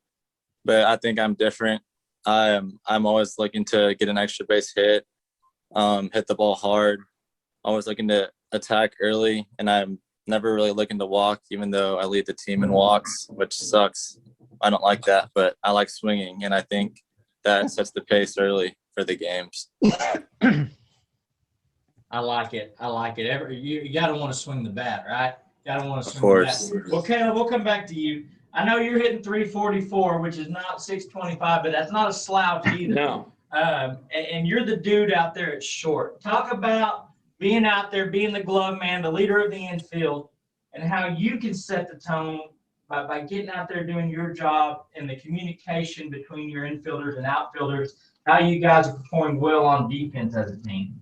But I think I'm different. I'm always looking to get an extra base hit, hit the ball hard, always looking to attack early, and I'm never really looking to walk, even though I lead the team in walks, which sucks. I don't like that, but I like swinging, and I think that sets the pace early for the games. I like it. You got to want to swing the bat, right? Got to want to swing Of course. the bat. Well, Caleb, we'll come back to you. I know you're hitting 344, which is not 625, but that's not a slouch either. No. And you're the dude out there at short. Talk about being out there, being the glove man, the leader of the infield, and how you can set the tone by getting out there doing your job and the communication between your infielders and outfielders how you guys are performing well on defense as a team.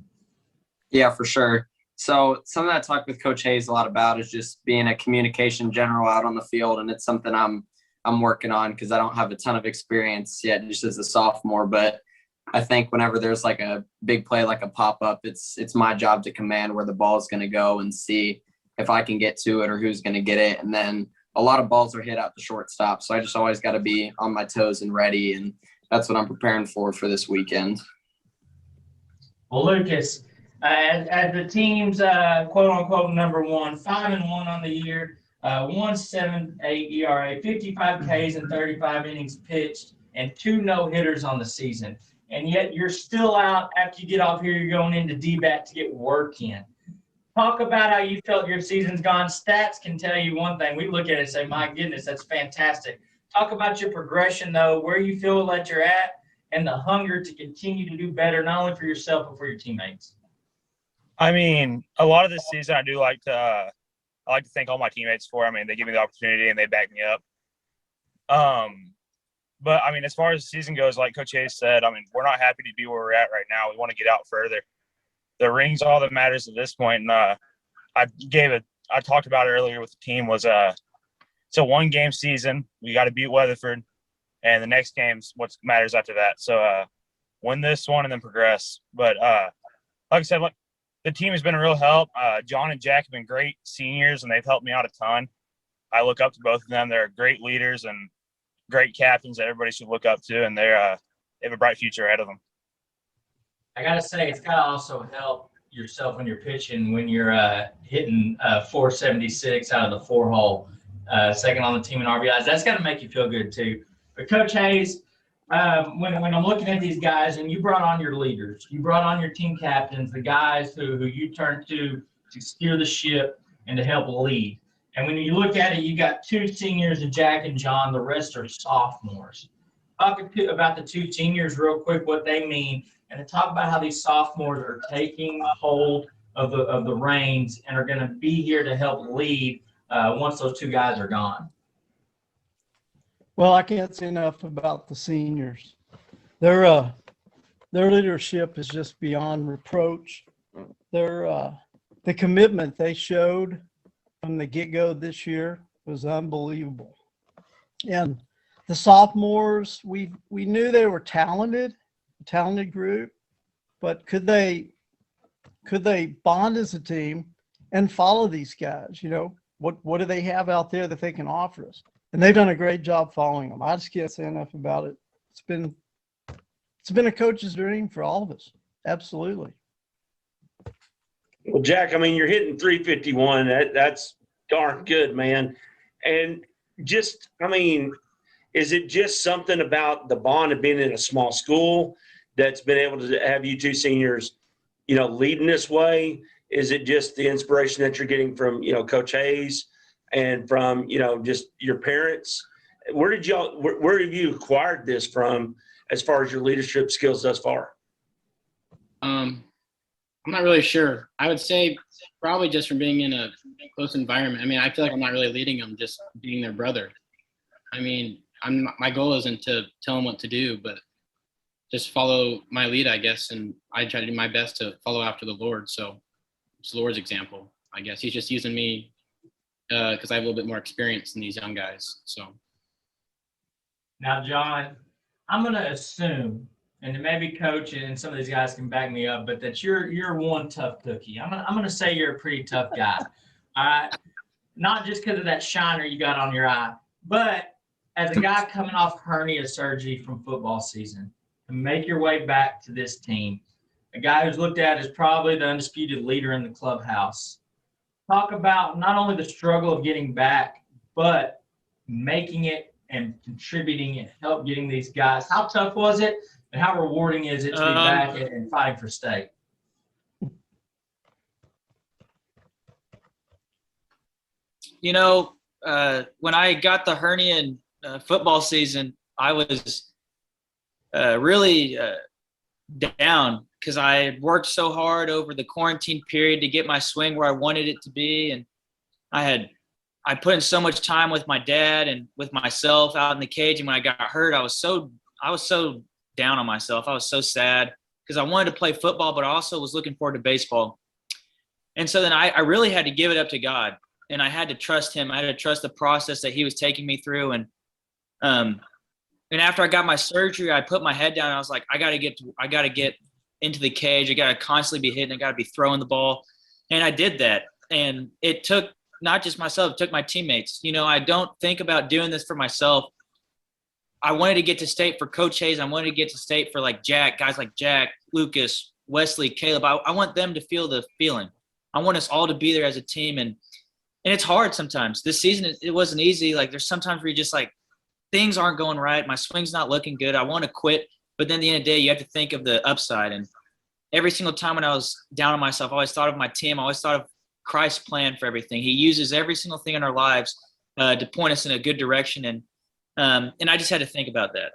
Yeah, for sure. So something I talked with Coach Hayes a lot about is just being a communication general out on the field, and it's something I'm working on because I don't have a ton of experience yet, just as a sophomore. But I think whenever there's like a big play, like a pop-up, it's my job to command where the ball is going to go and see if I can get to it or who's going to get it. And then a lot of balls are hit out the shortstop, so I just always got to be on my toes and ready, and that's what I'm preparing for this weekend. Well, Lucas, as the team's quote-unquote number one, 5-1 on the year, 1.78 ERA, 55 Ks and 35 innings pitched, and 2 no-hitters on the season. And yet you're still out after you get off here. You're going into DBAT to get work in. Talk about how you felt your season's gone. Stats can tell you one thing. We look at it and say, my goodness, that's fantastic. Talk about your progression, though, where you feel that you're at, and the hunger to continue to do better, not only for yourself but for your teammates. I mean, a lot of this season I do like to thank all my teammates for. I mean, they give me the opportunity and they back me up. But I mean, as far as the season goes, like Coach Hayes said, I mean, we're not happy to be where we're at right now. We want to get out further. The ring's all that matters at this point. And I talked about it earlier with the team was it's a 1-game season. We got to beat Weatherford, and the next game's what matters after that. So win this one and then progress. But like I said, the team has been a real help. John and Jack have been great seniors, and they've helped me out a ton. I look up to both of them. They're great leaders and great captains that everybody should look up to, and they have a bright future ahead of them. I got to say, it's got to also help yourself when you're pitching, when you're hitting 476 out of the 4-hole, second on the team in RBIs. That's got to make you feel good too. But Coach Hayes, when I'm looking at these guys, and you brought on your leaders, you brought on your team captains, the guys who you turn to steer the ship and to help lead. And when you look at it, you got 2 seniors in Jack and John. The rest are sophomores. Talk about the 2 seniors real quick, what they mean, and to talk about how these sophomores are taking hold of the reins and are going to be here to help lead once those 2 guys are gone. Well, I can't say enough about the seniors. Their leadership is just beyond reproach. The commitment they showed from the get-go this year was unbelievable. And the sophomores, we knew they were talented group, but could they bond as a team and follow these guys? You know, what do they have out there that they can offer us? And they've done a great job following them. I just can't say enough about it. It's been a coach's dream for all of us. Absolutely. Well, Jack, I mean, you're hitting 351. That's darn good, man. And just, I mean, is it just something about the bond of being in a small school that's been able to have you 2 seniors, you know, leading this way? Is it just the inspiration that you're getting from, you know, Coach Hayes and from, you know, just your parents? Where have you acquired this from as far as your leadership skills thus far? I'm not really sure. I would say probably just from being in a close environment. I mean, I feel like I'm not really leading them, just being their brother. I mean, my goal isn't to tell them what to do, but just follow my lead, I guess. And I try to do my best to follow after the Lord. So it's the Lord's example, I guess. He's just using me because I have a little bit more experience than these young guys. So Now, John, I'm going to assume, and maybe Coach and some of these guys can back me up, but that you're one tough cookie. I'm going to say you're a pretty tough guy. All right? Not just because of that shiner you got on your eye, but as a guy coming off hernia surgery from football season, to make your way back to this team, a guy who's looked at as probably the undisputed leader in the clubhouse. Talk about not only the struggle of getting back, but making it and contributing and help getting these guys. How tough was it, and how rewarding is it to be back and fighting for state? You know, when I got the hernia in football season, I was really down because I had worked so hard over the quarantine period to get my swing where I wanted it to be. And I put in so much time with my dad and with myself out in the cage. And when I got hurt, I was so down on myself. I was so sad because I wanted to play football, but I also was looking forward to baseball. And so then I really had to give it up to God, and I had to trust him. I had to trust the process that he was taking me through. And after I got my surgery, I put my head down. And I was like, I got to get into the cage. I got to constantly be hitting. I got to be throwing the ball. And I did that. And it took not just myself, it took my teammates. You know, I don't think about doing this for myself. I wanted to get to state for Coach Hayes. I wanted to get to state for like Jack, guys like Jack, Lucas, Wesley, Caleb. I want them to feel the feeling. I want us all to be there as a team. And it's hard sometimes. This season, it wasn't easy. Like there's sometimes where you're just like, things aren't going right. My swing's not looking good. I want to quit. But then at the end of the day, you have to think of the upside. And every single time when I was down on myself, I always thought of my team. I always thought of Christ's plan for everything. He uses every single thing in our lives to point us in a good direction. And I just had to think about that.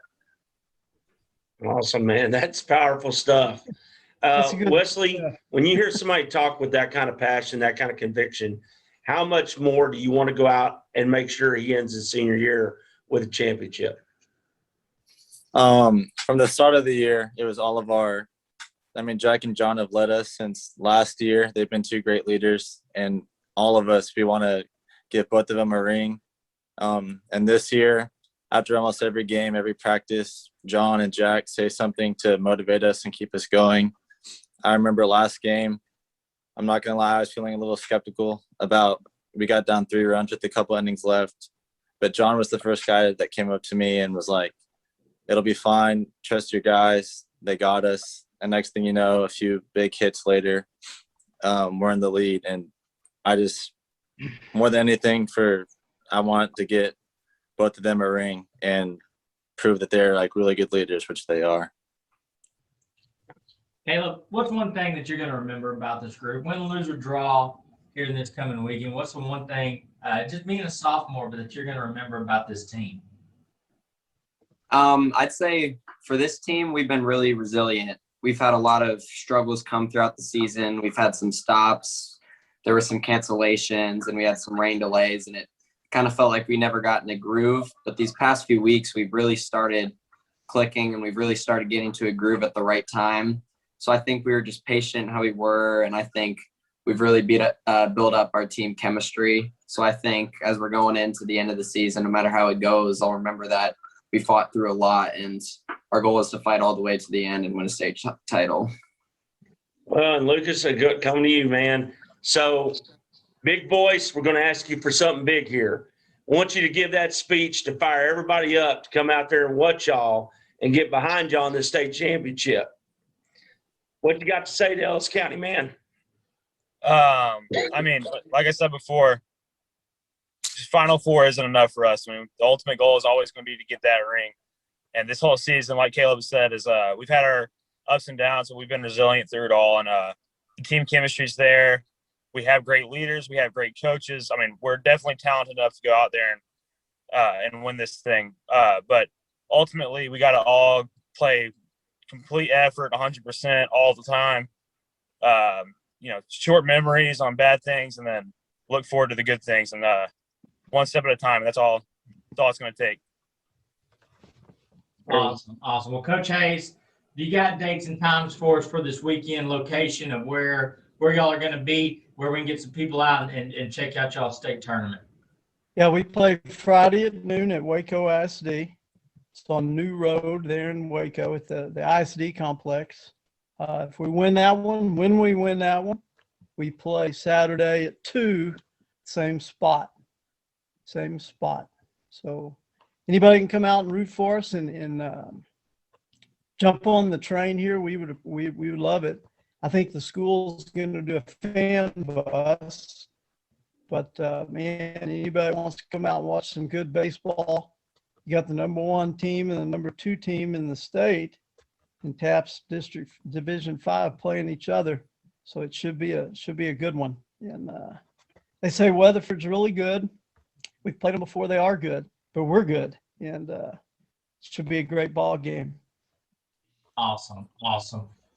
Awesome, man. That's powerful stuff. Wesley, when you hear somebody talk with that kind of passion, that kind of conviction, how much more do you want to go out and make sure he ends his senior year with a championship? From the start of the year, it was all of Jack and John have led us since last year. They've been two great leaders, and all of us, we want to give both of them a ring. And this year, after almost every game, every practice, John and Jack say something to motivate us and keep us going. I remember last game, I'm not going to lie, I was feeling a little skeptical about, we got down 3 runs with a couple innings left. But John was the first guy that came up to me and was like, it'll be fine. Trust your guys. They got us. And next thing you know, a few big hits later, we're in the lead. And I just, more than anything, I want to get both of them a ring and prove that they're like really good leaders, which they are. Caleb, what's one thing that you're going to remember about this group? Win, lose, or draw here in this coming weekend, what's the one thing, just being a sophomore, but that you're going to remember about this team? I'd say for this team, we've been really resilient. We've had a lot of struggles come throughout the season. We've had some stops. There were some cancellations, and we had some rain delays, and it kind of felt like we never got in a groove. But these past few weeks, we've really started clicking, and we've really started getting to a groove at the right time. So I think we were just patient how we were, and I think we've really built up our team chemistry. So I think as we're going into the end of the season, no matter how it goes, I'll remember that we fought through a lot, and our goal is to fight all the way to the end and win a state title. Well, and Lucas, coming to you, man. So, big voice, we're going to ask you for something big here. I want you to give that speech to fire everybody up to come out there and watch y'all and get behind y'all in the state championship. What you got to say to Ellis County, man? Like I said before, just Final Four isn't enough for us. The ultimate goal is always going to be to get that ring. And this whole season, like Caleb said, is we've had our ups and downs, but we've been resilient through it all. And the team chemistry's there. We have great leaders. We have great coaches. We're definitely talented enough to go out there and win this thing. But ultimately, we got to all play complete effort, 100% all the time. Short memories on bad things, and then look forward to the good things. And one step at a time. That's all it's going to take. Awesome. Well, Coach Hayes, do you got dates and times for us for this weekend, location of where y'all are going to be, where we can get some people out and check out y'all's state tournament? Yeah, we play Friday at noon at Waco ISD. It's on New Road there in Waco at the ISD complex. If we win that one, we play Saturday at 2, same spot. So anybody can come out and root for us and jump on the train here. We would love it. I think the school's going to do a fan bus, but man, anybody wants to come out and watch some good baseball. You got the number 1 team and the number 2 team in the state in TAPS District Division 5 playing each other, so it should be a good one. And they say Weatherford's really good. We've played them before. They are good, but we're good, and it should be a great ball game. Awesome.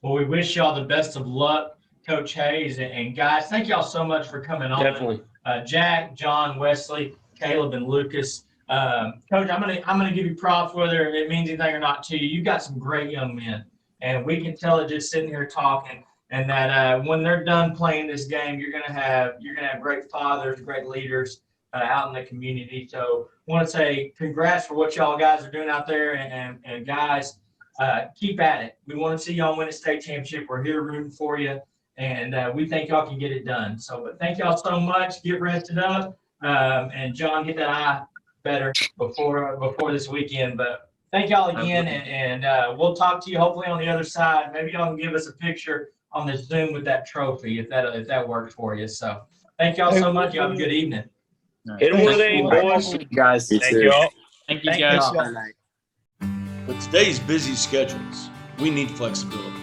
Well, we wish y'all the best of luck, Coach Hayes, and guys, thank y'all so much for coming on. Definitely. Jack, John, Wesley, Caleb, and Lucas. Coach, I'm gonna give you props whether it means anything or not to you. You've got some great young men, and we can tell it just sitting here talking. And that when they're done playing this game, you're gonna have great fathers, great leaders out in the community. So I want to say congrats for what y'all guys are doing out there, and guys, keep at it. We want to see y'all win a state championship. We're here rooting for you, and we think y'all can get it done. So, but thank y'all so much. Get rested up, and John, get that eye better before this weekend. But thank y'all again, and we'll talk to you hopefully on the other side. Maybe y'all can give us a picture on the Zoom with that trophy if that works for you. So thank y'all so much. You have a good evening. Hit them where they ain't, boys. Thank you, guys. Thank you all. Thank you, Thank guys. y'all. With today's busy schedules, we need flexibility.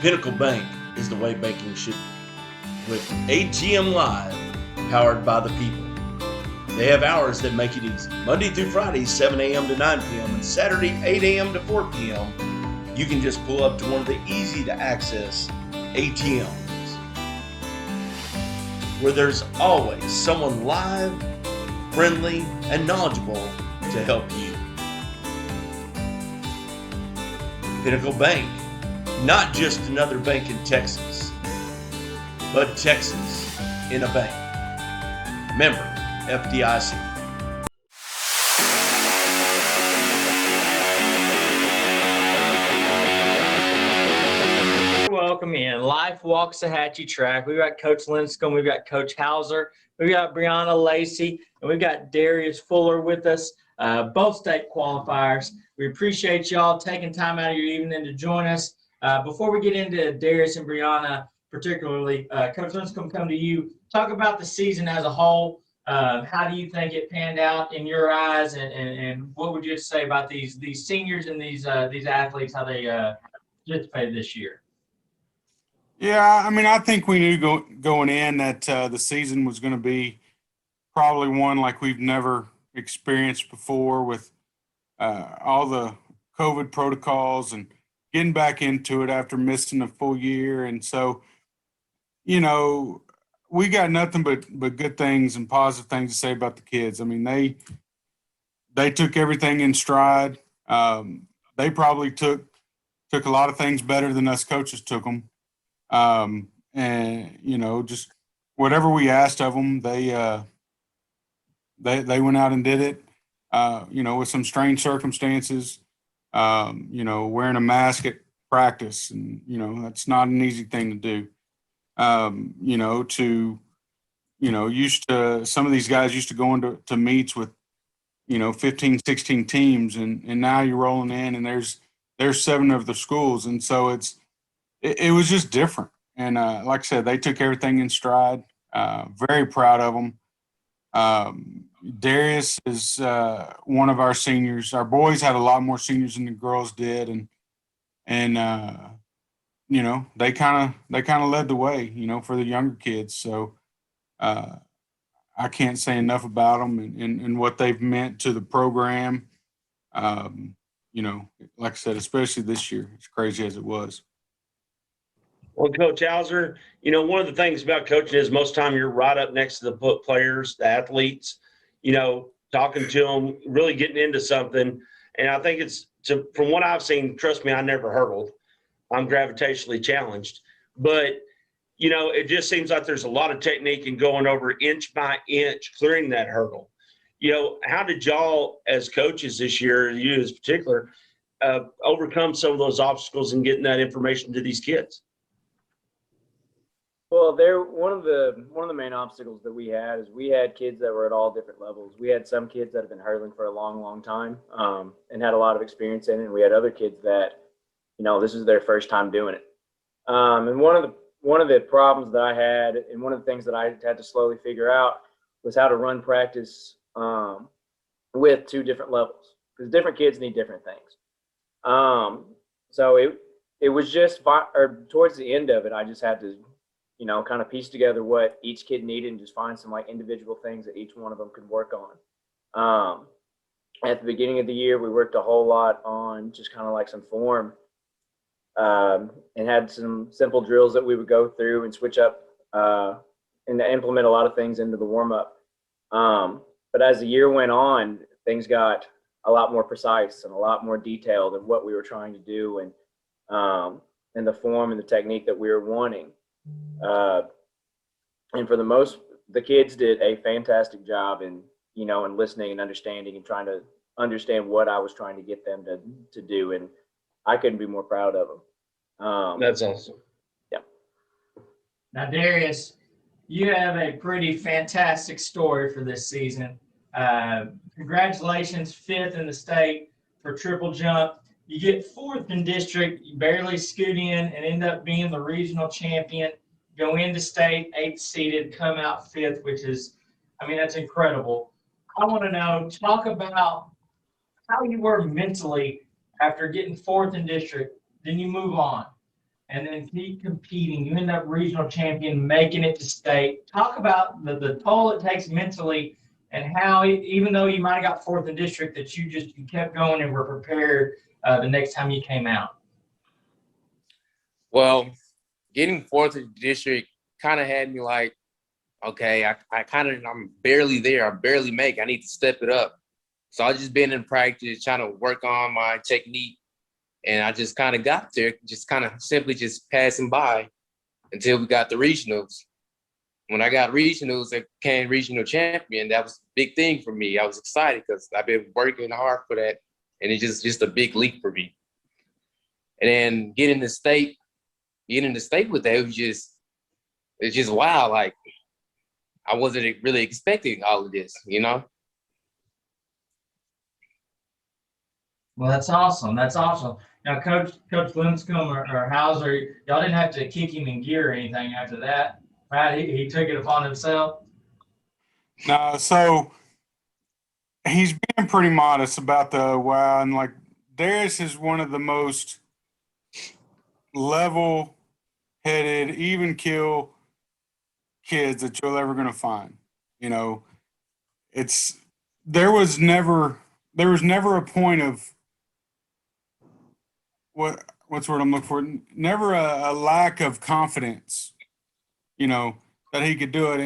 Pinnacle Bank is the way banking should be. With ATM Live, powered by the people. They have hours that make it easy. Monday through Friday, 7 a.m. to 9 p.m. and Saturday, 8 a.m. to 4 p.m. You can just pull up to one of the easy-to-access ATMs, where there's always someone live, friendly, and knowledgeable to help you. Pinnacle Bank, not just another bank in Texas, but Texas in a bank. Member FDIC. Welcome in. Life Waxahachie Track. We've got Coach Linscomb, we've got Coach Hauser, we've got Brianna Lacey, and we've got Darius Fuller with us, both state qualifiers. We appreciate y'all taking time out of your evening to join us. Before we get into Darius and Brianna, particularly, Coach Linscomb, come to you. Talk about the season as a whole. How do you think it panned out in your eyes, and what would you say about these seniors and these athletes, how they participated this year? Yeah, I mean, I think we knew going in that the season was going to be probably one like we've never experienced before, with all the COVID protocols and getting back into it after missing a full year. And so, you know, we got nothing but good things and positive things to say about the kids. I mean, they took everything in stride. They probably took a lot of things better than us coaches took them. And you know, just whatever we asked of them, they went out and did it. You know, with some strange circumstances. You know, wearing a mask at practice, and you know that's not an easy thing to do. You know, used to some of these guys used to go into meets with, you know, 15, 16 teams, and now you're rolling in and there's 7 of the schools, and so it was just different. And like I said, they took everything in stride. Very proud of them. Darius is one of our seniors. Our boys had a lot more seniors than the girls did, and you know, they kind of led the way, you know, for the younger kids. So I can't say enough about them and what they've meant to the program. You know, like I said, especially this year, as crazy as it was. Well, Coach Hauser, you know, one of the things about coaching is most of the time you're right up next to the players, the athletes, you know, talking to them, really getting into something. And I think from what I've seen, trust me, I never hurdled. I'm gravitationally challenged. But, you know, it just seems like there's a lot of technique in going over inch by inch, clearing that hurdle. You know, how did y'all as coaches this year, you in particular, overcome some of those obstacles and getting that information to these kids? Well, one of the main obstacles that we had is we had kids that were at all different levels. We had some kids that have been hurdling for a long, long time and had a lot of experience in it. And we had other kids that, you know, this is their first time doing it. And one of the problems that I had, and one of the things that I had to slowly figure out, was how to run practice with 2 different levels, because different kids need different things. So it was just towards the end of it, I just had to, you know, kind of piece together what each kid needed and just find some like individual things that each one of them could work on. At the beginning of the year, we worked a whole lot on just kind of like some form, and had some simple drills that we would go through and switch up and implement a lot of things into the warm up. But But as the year went on, things got a lot more precise and a lot more detailed in what we were trying to do, and the form and the technique that we were wanting. And for the kids did a fantastic job in listening and understanding and trying to understand what I was trying to get them to do. And I couldn't be more proud of them. That's awesome. Yeah. Now, Darius, you have a pretty fantastic story for this season. Congratulations, 5th in the state for triple jump. You get 4th in district, you barely scoot in and end up being the regional champion. Go into state, 8th seeded, come out 5th, which is, that's incredible. I want to know, talk about how you were mentally after getting 4th in district. Then you move on and then keep competing. You end up regional champion, making it to state. Talk about the toll it takes mentally and how, even though you might have got 4th in district, that you kept going and were prepared the next time you came out. Well, getting 4th in district kind of had me like, okay, I'm barely there. I barely make. I need to step it up. So I just been in practice, trying to work on my technique. And I just kind of got there, just kind of simply just passing by until we got the regionals. When I got regionals, I became regional champion. That was a big thing for me. I was excited because I've been working hard for that. And it's just a big leap for me. And then getting the state with that, it's just wow. Like, I wasn't really expecting all of this, Well, that's awesome. That's awesome. Now, Coach Linscomb or Hauser, y'all didn't have to kick him in gear or anything after that, right? He took it upon himself. No, so he's being pretty modest about the wow, and like Darius is one of the most level-headed, even kill kids that you're ever going to find. There was never a point of what's the word I'm looking for? Never a lack of confidence, that he could do it.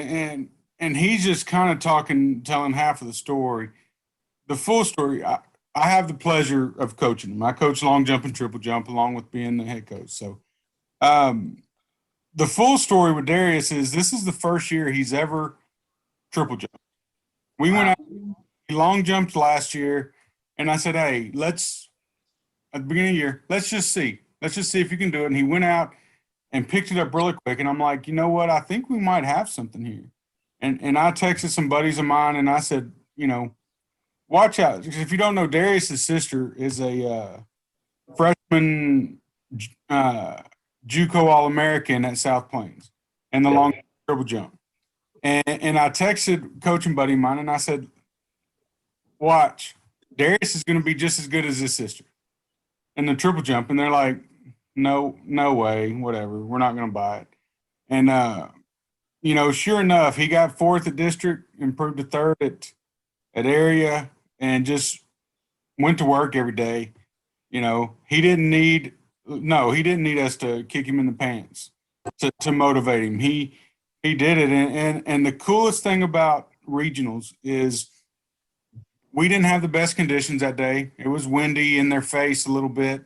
And he's just kind of telling half of the story. The full story, I have the pleasure of coaching him. I coach long jump and triple jump along with being the head coach. So the full story with Darius is this is the first year he's ever triple jumped. We went out, he long jumped last year, and I said, hey, at the beginning of the year, let's just see if you can do it. And he went out and picked it up really quick. And I'm like, you know what? I think we might have something here. And I texted some buddies of mine and I said, watch out. Because if you don't know, Darius's sister is a freshman JUCO All-American at South Plains and the long triple jump. And I texted coaching buddy of mine and I said, watch, Darius is going to be just as good as his sister in the triple jump. And they're like, no way, whatever. We're not going to buy it. And, sure enough, he got 4th at district, improved to 3rd at area, and just went to work every day. He didn't need us to kick him in the pants to motivate him. He did it. And the coolest thing about regionals is we didn't have the best conditions that day. It was windy in their face a little bit,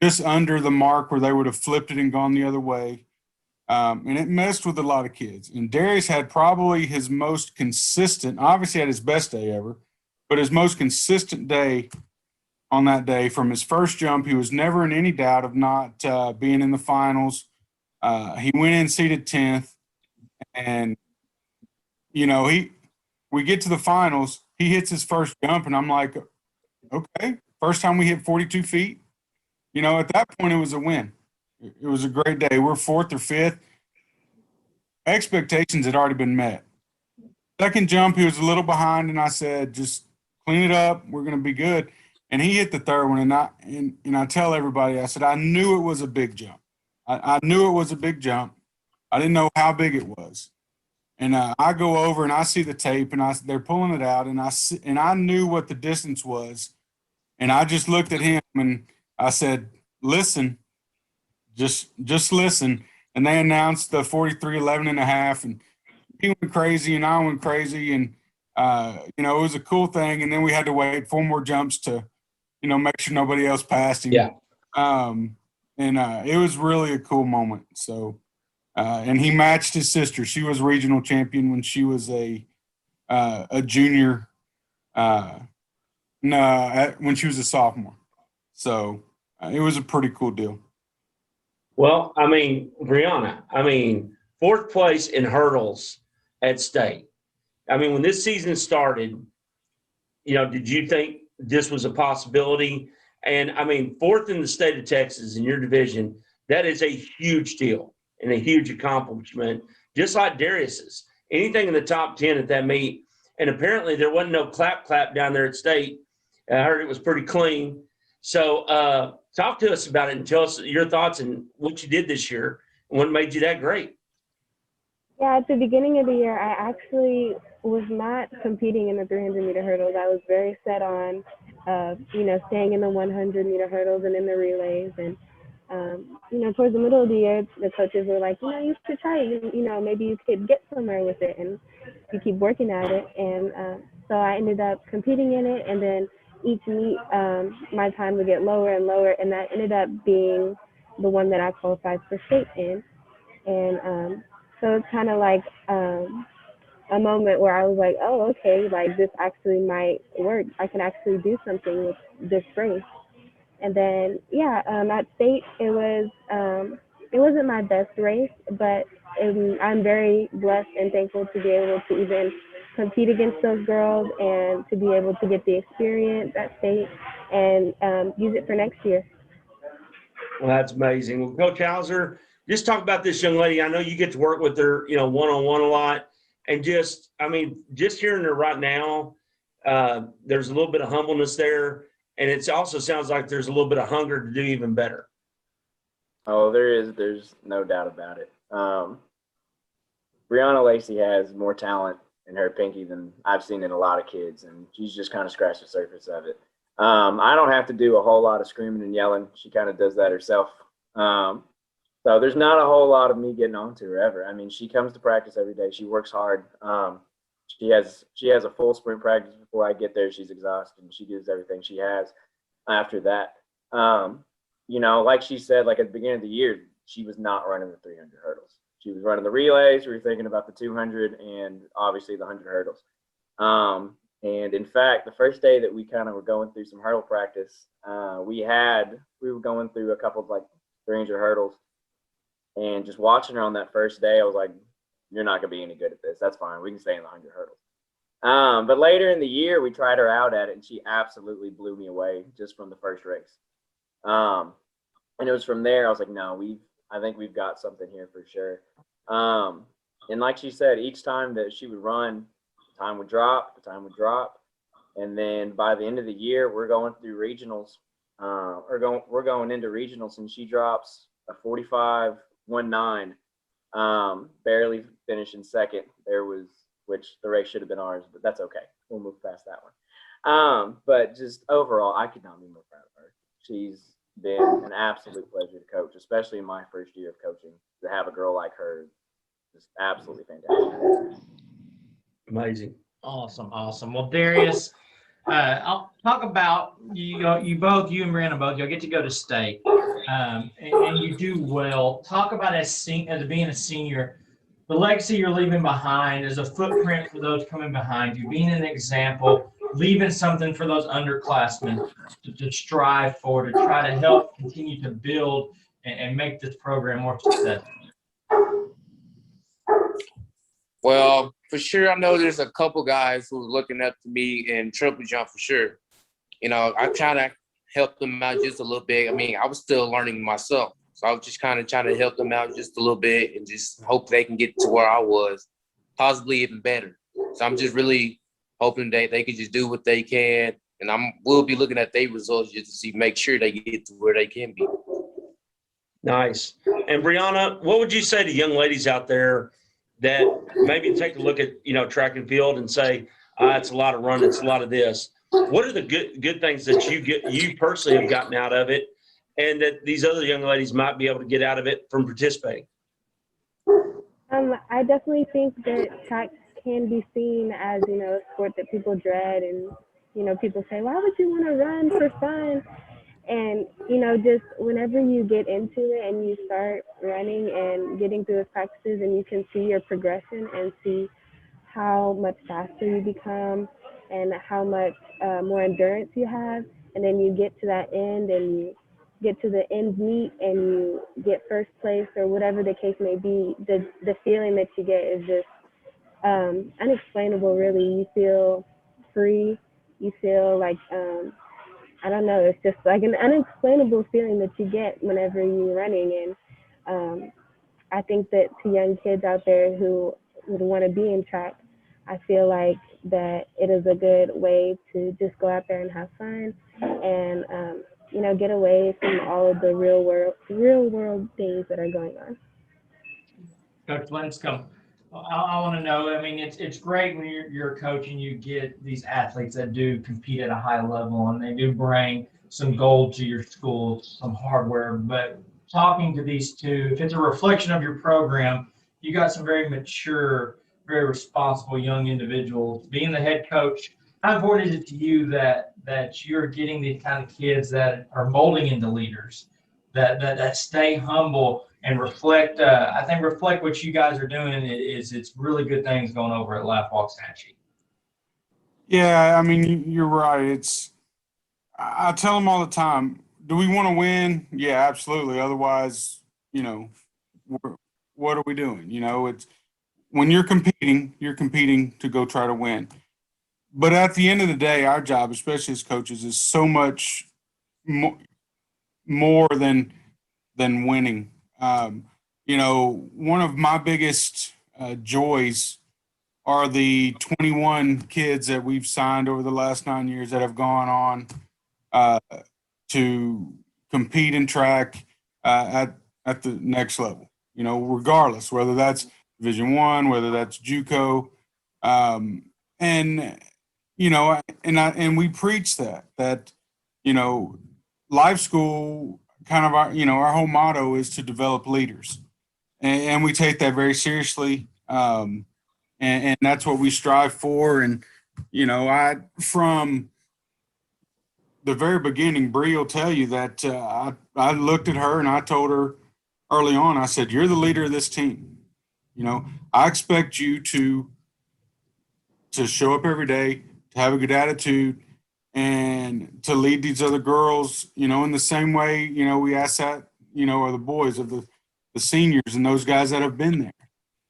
just under the mark where they would have flipped it and gone the other way. And it messed with a lot of kids. And Darius had probably his most consistent, obviously had his best day ever, but his most consistent day on that day. From his first jump, he was never in any doubt of not being in the finals. He went in seated 10th, and we get to the finals. He hits his first jump, and I'm like, okay, first time we hit 42 feet. At that point, it was a win. It was a great day. We're 4th or 5th. Expectations had already been met. Second jump, he was a little behind, and I said, just clean it up. We're going to be good. And he hit the 3rd one, and I tell everybody, I said, I knew it was a big jump. I knew it was a big jump. I didn't know how big it was. And I go over and I see the tape, and they're pulling it out, and I knew what the distance was. And I just looked at him and I said, listen, just listen. And they announced the 43.11 and a half, and he went crazy and I went crazy. And you know, it was a cool thing. And then we had to wait 4 more jumps to, you know, make sure nobody else passed him. Yeah. It was really a cool moment. So, and he matched his sister. She was regional champion when she was a junior. When she was a sophomore. So it was a pretty cool deal. Well, I mean, Brianna, 4th place in hurdles at state. I mean, when this season started, you know, did you think this was a possibility? And I mean, 4th in the state of Texas in your division, that is a huge deal and a huge accomplishment, just like Darius's. Anything in the top 10 at that meet. And apparently there wasn't no clap down there at state. I heard it was pretty clean. So talk to us about it and tell us your thoughts and what you did this year and what made you that great. Yeah, at the beginning of the year, I actually was not competing in the 300-meter hurdles. I was very set on, you know, staying in the 100-meter hurdles and in the relays. And, you know, towards the middle of the year, the coaches were like, you know, you should try it. You know, maybe you could get somewhere with it and you keep working at it. And so I ended up competing in it. And then each meet, my time would get lower and lower. And that ended up being the one that I qualified for state in. And so it's kind of like a moment where I was like, oh, okay, like this actually might work. I can actually do something with this race. And then, yeah, at state, it wasn't my best race, but I'm very blessed and thankful to be able to even compete against those girls and to be able to get the experience at state and use it for next year. Well, that's amazing. Well, Coach Hauser, just talk about this young lady. I know you get to work with her, you know, one-on-one a lot. And just hearing her right now, there's a little bit of humbleness there. And it also sounds like there's a little bit of hunger to do even better. Oh, there is. There's no doubt about it. Brianna Lacey has more talent in her pinky than I've seen in a lot of kids, and she's just kind of scratched the surface of it. I don't have to do a whole lot of screaming and yelling. She kind of does that herself. So there's not a whole lot of me getting on to her ever. I mean, she comes to practice every day. She works hard. She has a full sprint practice before I get there. She's exhausted, and she gives everything she has after that. You know, like she said, like at the beginning of the year, she was not running the 300 hurdles. She was running the relays. We were thinking about the 200 and obviously the 100 hurdles. And in fact, the first day that we kind of were going through some hurdle practice, we were going through a couple of like 300 hurdles. And just watching her on that first day, I was like, you're not going to be any good at this. That's fine. We can stay in the 100 hurdles. But later in the year, we tried her out at it, and she absolutely blew me away just from the first race. And it was from there, I was like, no, I think we've got something here for sure. And like she said, each time that she would run, the time would drop. And then by the end of the year, we're going through regionals. We're going into regionals, and she drops a 45.19, barely finishing second. Which the race should have been ours, but that's okay. We'll move past that one. But just overall, I could not be more proud of her. She's been an absolute pleasure to coach, especially in my first year of coaching. To have a girl like her, just absolutely fantastic. Amazing. Awesome. Well, Darius, I'll talk about you and Brianna both. You'll get to go to state, and you do well. Talk about as being a senior, the legacy you're leaving behind as a footprint for those coming behind you, being an example, leaving something for those underclassmen to strive for, to try to help continue to build and make this program more successful. Well, for sure, I know there's a couple guys who are looking up to me in triple jump for sure. You know, I try to help them out just a little bit. I mean, I was still learning myself. So I was just kind of trying to help them out just a little bit and just hope they can get to where I was, possibly even better. So I'm just really hoping that they can just do what they can. And we'll be looking at their results just to make sure they get to where they can be. Nice. And Brianna, what would you say to young ladies out there that maybe take a look at, you know, track and field and say, it's a lot of running, it's a lot of this. What are the good things that you personally have gotten out of it, and that these other young ladies might be able to get out of it from participating? I definitely think that track can be seen as, a sport that people dread, and, people say, why would you want to run for fun? And, just whenever you get into it and you start running and getting through the practices, and you can see your progression and see how much faster you become and how much more endurance you have. And then you get to that end and you get to the end meet and you get first place or whatever the case may be. The feeling that you get is just unexplainable, really. You feel free. You feel like, I don't know, it's just like an unexplainable feeling that you get whenever you're running. And I think that to young kids out there who would want to be in track, I feel like that it is a good way to just go out there and have fun and, get away from all of the real world things that are going on. Coach Linscomb, I want to know, I mean, it's great when you're a coach and you get these athletes that do compete at a high level and they do bring some gold to your school, some hardware, but talking to these two, if it's a reflection of your program, you got some very mature, very responsible young individuals. Being the head coach, how important is it to you that you're getting the kind of kids that are molding into leaders, that stay humble and reflect? I think reflect what you guys are doing it's really good things going over at Waxahachie. Yeah, I mean, you're right. I tell them all the time, do we want to win? Yeah, absolutely. Otherwise, what are we doing? It's when you're competing to go try to win. But at the end of the day, our job, especially as coaches, is so much more than winning. One of my biggest joys are the 21 kids that we've signed over the last 9 years that have gone on to compete in track at the next level. Regardless whether that's Division I, whether that's JUCO, and we preach that life school kind of our whole motto is to develop leaders, and we take that very seriously, and that's what we strive for. And from the very beginning, Bree will tell you that I looked at her and I told her early on, I said, you're the leader of this team. I expect you to show up every day, to have a good attitude, and to lead these other girls, in the same way, we ask that, or the boys of the seniors and those guys that have been there.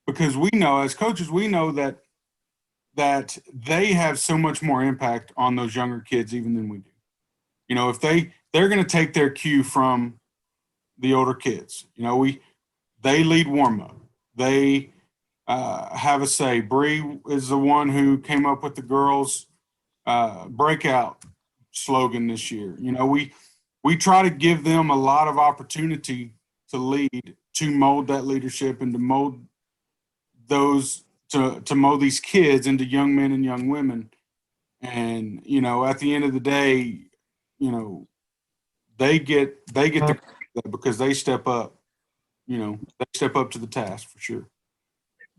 Because we know, as coaches, we know that they have so much more impact on those younger kids even than we do. If they're going to take their cue from the older kids, they lead warm up. They have a say. Bree is the one who came up with the girls' breakout slogan this year. We try to give them a lot of opportunity to lead, to mold that leadership, and to mold those to mold these kids into young men and young women. And at the end of the day, they get the because they step up. They step up to the task for sure.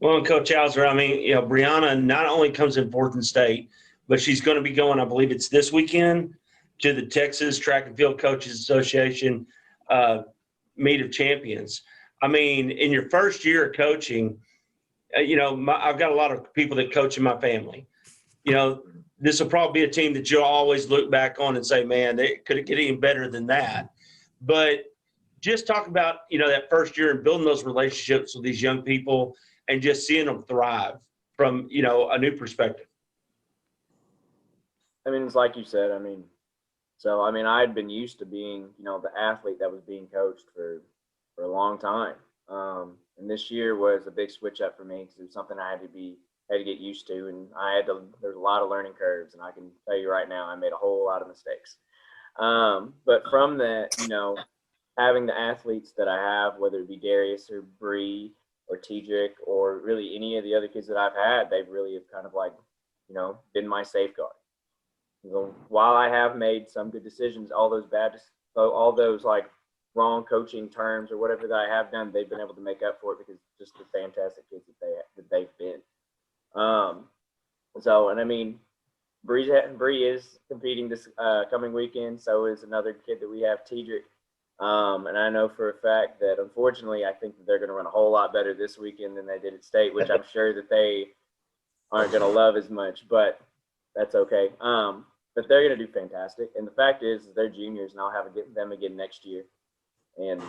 Well, Coach Hauser, I mean, Brianna not only comes in fourth in state, but she's going to be going, I believe it's this weekend, to the Texas Track and Field Coaches Association Meet of Champions. I mean, in your first year of coaching, I've got a lot of people that coach in my family. This will probably be a team that you'll always look back on and say, man, they could get any better than that. But just talk about, that first year and building those relationships with these young people and just seeing them thrive from, a new perspective. I mean, it's like you said, I had been used to being, the athlete that was being coached for a long time. And this year was a big switch up for me because it was something I had to get used to. And there's a lot of learning curves, and I can tell you right now, I made a whole lot of mistakes. But from that, having the athletes that I have, whether it be Darius or Bree or Tedrick or really any of the other kids that I've had, they really have kind of been my safeguard. While I have made some good decisions, all those wrong coaching terms or whatever that I have done, they've been able to make up for it because just the fantastic kids that they've been. So, and I mean, Bree is competing this coming weekend. So is another kid that we have, Tedrick. And I know for a fact that, unfortunately, I think that they're going to run a whole lot better this weekend than they did at state, which I'm sure that they aren't going to love as much, but that's okay. But they're going to do fantastic. And the fact is they're juniors, and I'll have them again next year. And,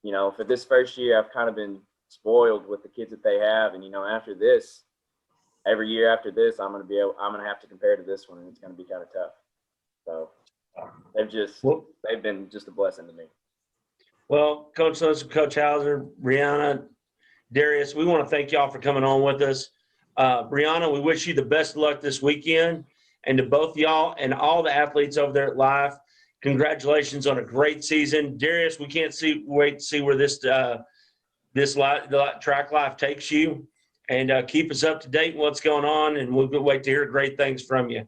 you know, for this first year, I've kind of been spoiled with the kids that they have. And, you know, after this, every year after this, I'm going to have to compare to this one, and it's going to be kind of tough. So they've been just a blessing to me. Well, Coach Lewis, Coach Hauser, Brianna, Darius, we want to thank y'all for coming on with us. Brianna, we wish you the best of luck this weekend. And to both y'all and all the athletes over there at Life, congratulations on a great season. Darius, we can't wait to see where this track life takes you. And keep us up to date on what's going on, and we'll wait to hear great things from you.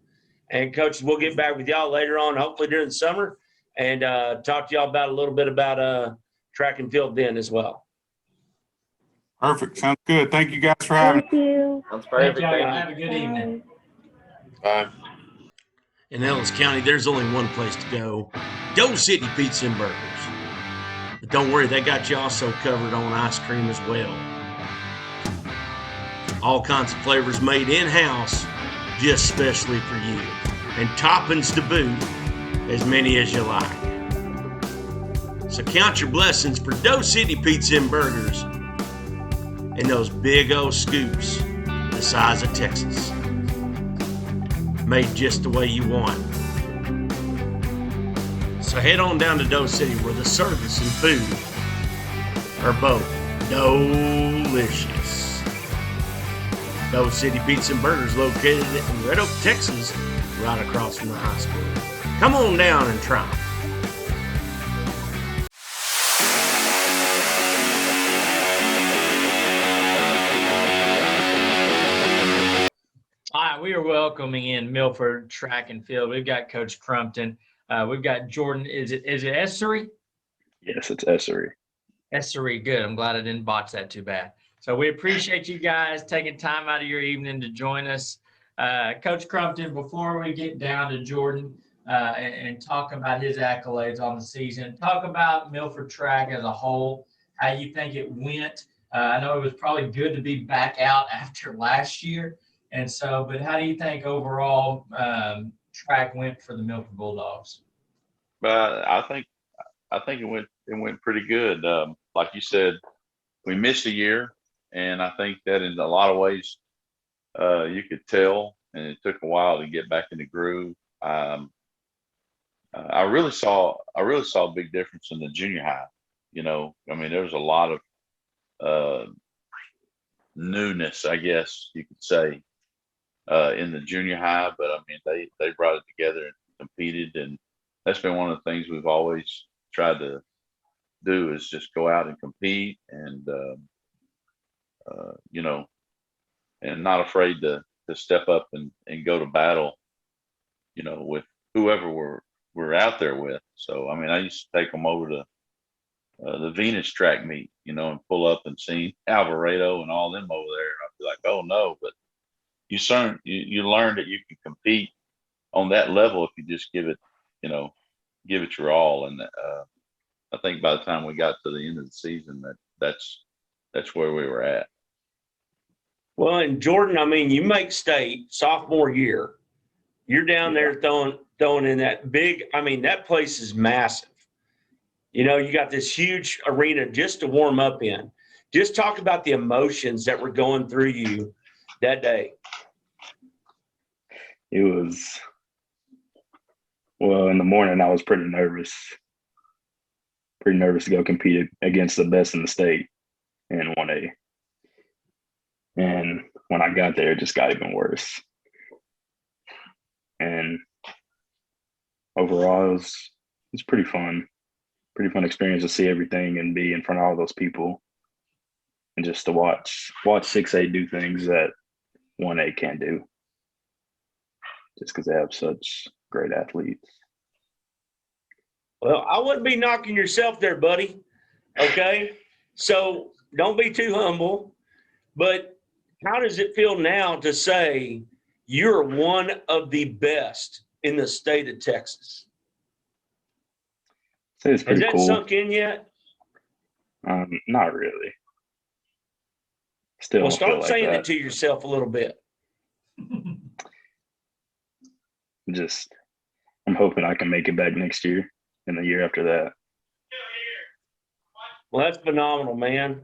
And, Coach, we'll get back with y'all later on, hopefully during the summer, and talk to y'all about a little bit about track and field then as well. Perfect. Sounds good. Thank you guys for having Thank you. Sounds perfect. Thank y'all. Have a good evening. Bye. In Ellis County, there's only one place to go, Doe City Pizza and Burgers. But don't worry, they got you also covered on ice cream as well. All kinds of flavors made in-house, just specially for you. And toppings to boot, as many as you like. So count your blessings for Doe City Pizza and Burgers and those big old scoops the size of Texas. Made just the way you want. So head on down to Doe City where the service and food are both delicious. Doe City Pizza and Burgers located in Red Oak, Texas, right across from the high school. Come on down and try them. All right, we are welcoming in Milford Track and Field. We've got Coach Crumpton. We've got Jordan. Is it Essery? Yes, it's Essery. Essery, good. I'm glad I didn't botch that too bad. So we appreciate you guys taking time out of your evening to join us. Coach Crumpton, before we get down to Jordan and talk about his accolades on the season, talk about Milford Track as a whole, how you think it went. I know it was probably good to be back out after last year. And so, but how do you think overall track went for the Milford Bulldogs? I think it went pretty good. Like you said, we missed a year, and I think that in a lot of ways you could tell, and it took a while to get back in the groove. I really saw a big difference in the junior high. You know, I mean, there was a lot of newness, I guess you could say, in the junior high, but I mean, they brought it together and competed, and that's been one of the things we've always tried to do is just go out and compete, and you know, and not afraid to step up and go to battle, you know, with whoever we're out there with. So I mean, I used to take them over to the Venus track meet, you know, and pull up and see Alvarado and all them over there. I'd be like, oh no, but you learn that you can compete on that level if you just give it your all. And I think by the time we got to the end of the season, that's where we were at. Well, and Jordan, I mean, you make state sophomore year. You're down there throwing in that big. I mean, that place is massive. You know, you got this huge arena just to warm up in. Just talk about the emotions that were going through you that day. It was, well, in the morning, I was pretty nervous to go compete against the best in the state in 1A. And when I got there, it just got even worse. And overall, it was pretty fun experience to see everything and be in front of all those people and just to watch 6A do things that 1A can't do. Just because they have such great athletes. Well, I wouldn't be knocking yourself there, buddy. Okay? So don't be too humble. But How does it feel now to say you're one of the best in the state of Texas? So it's Has pretty that cool. sunk in yet? Not really. Still Well, don't feel start like saying that. it to yourself a little bit. Just, I'm hoping I can make it back next year and the year after that. Well, that's phenomenal, man.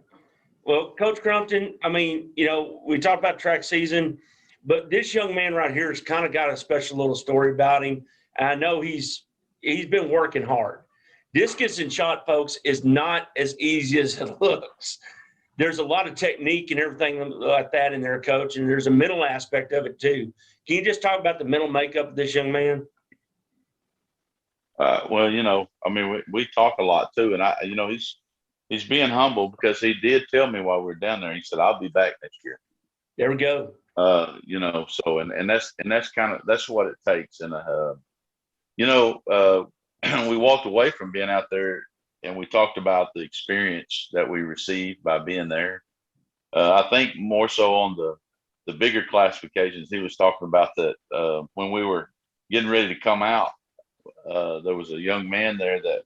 Well, Coach Crumpton, I mean, you know, we talked about track season, but this young man right here has kind of got a special little story about him. And I know he's been working hard. Discus and shot, folks, is not as easy as it looks. There's a lot of technique and everything like that in there, Coach, and there's a mental aspect of it too. Can you just talk about the mental makeup of this young man? Well, you know, I mean, we talk a lot too, and you know, he's being humble because he did tell me while we were down there. He said, "I'll be back next year." There we go. You know, so and that's kind of that's what it takes. And you know, we walked away from being out there, and we talked about the experience that we received by being there. I think more so on the bigger classifications, he was talking about that when we were getting ready to come out. There was a young man there that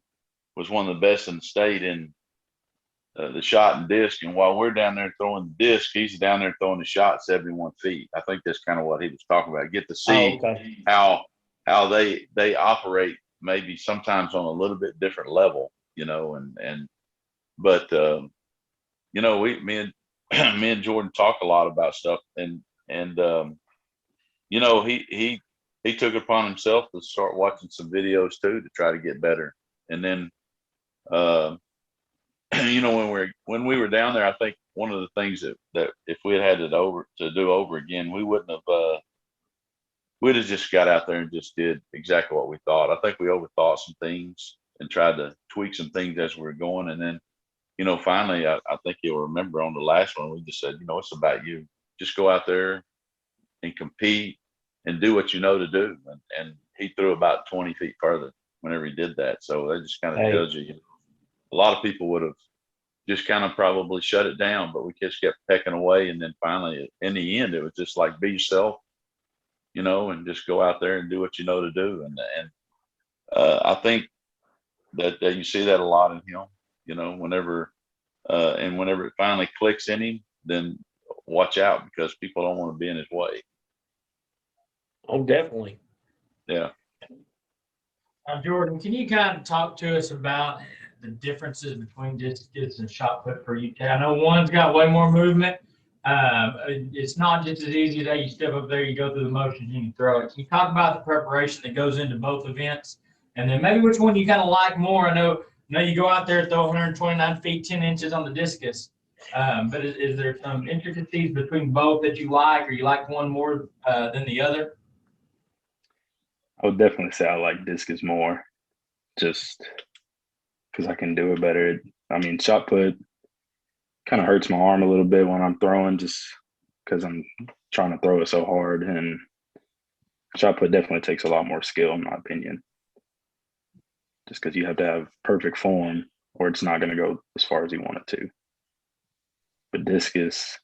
was one of the best in the state in the shot and disc. And while we're down there throwing the disc, he's down there throwing the shot 71 feet. I think that's kind of what he was talking about. Get to see how they operate maybe sometimes on a little bit different level, you know, but you know, me and Jordan talk a lot about stuff, and you know, he took it upon himself to start watching some videos too to try to get better. And then you know, when we were down there, I think one of the things that if we had it to do over again, we wouldn't have we'd have just got out there and just did exactly what we thought. I think we overthought some things and tried to tweak some things as we were going. And then, you know, finally, I think you'll remember on the last one, we just said, you know, it's about you. Just go out there and compete and do what you know to do. And he threw about 20 feet further whenever he did that. So that just kind of tells you, a lot of people would have just kind of probably shut it down, but we just kept pecking away. And then finally, in the end, it was just like, be yourself, you know, and just go out there and do what you know to do. And I think that you see that a lot in him, you know, whenever it finally clicks in him, then watch out because people don't want to be in his way. Oh, definitely. Yeah. Jordan, can you kind of talk to us about the differences between discus and shot put for you? I know one's got way more movement. It's not just as easy as you step up there, you go through the motions, you can throw it. Can you talk about the preparation that goes into both events, and then maybe which one you kind of like more? I know you go out there, throw 129 feet 10 inches on the discus, but is there some intricacies between both that you like, or you like one more than the other? I would definitely say I like discus more, just because I can do it better. I mean, shot put kind of hurts my arm a little bit when I'm throwing, just because I'm trying to throw it so hard. And shot put definitely takes a lot more skill, in my opinion, just because you have to have perfect form or it's not going to go as far as you want it to. But discus,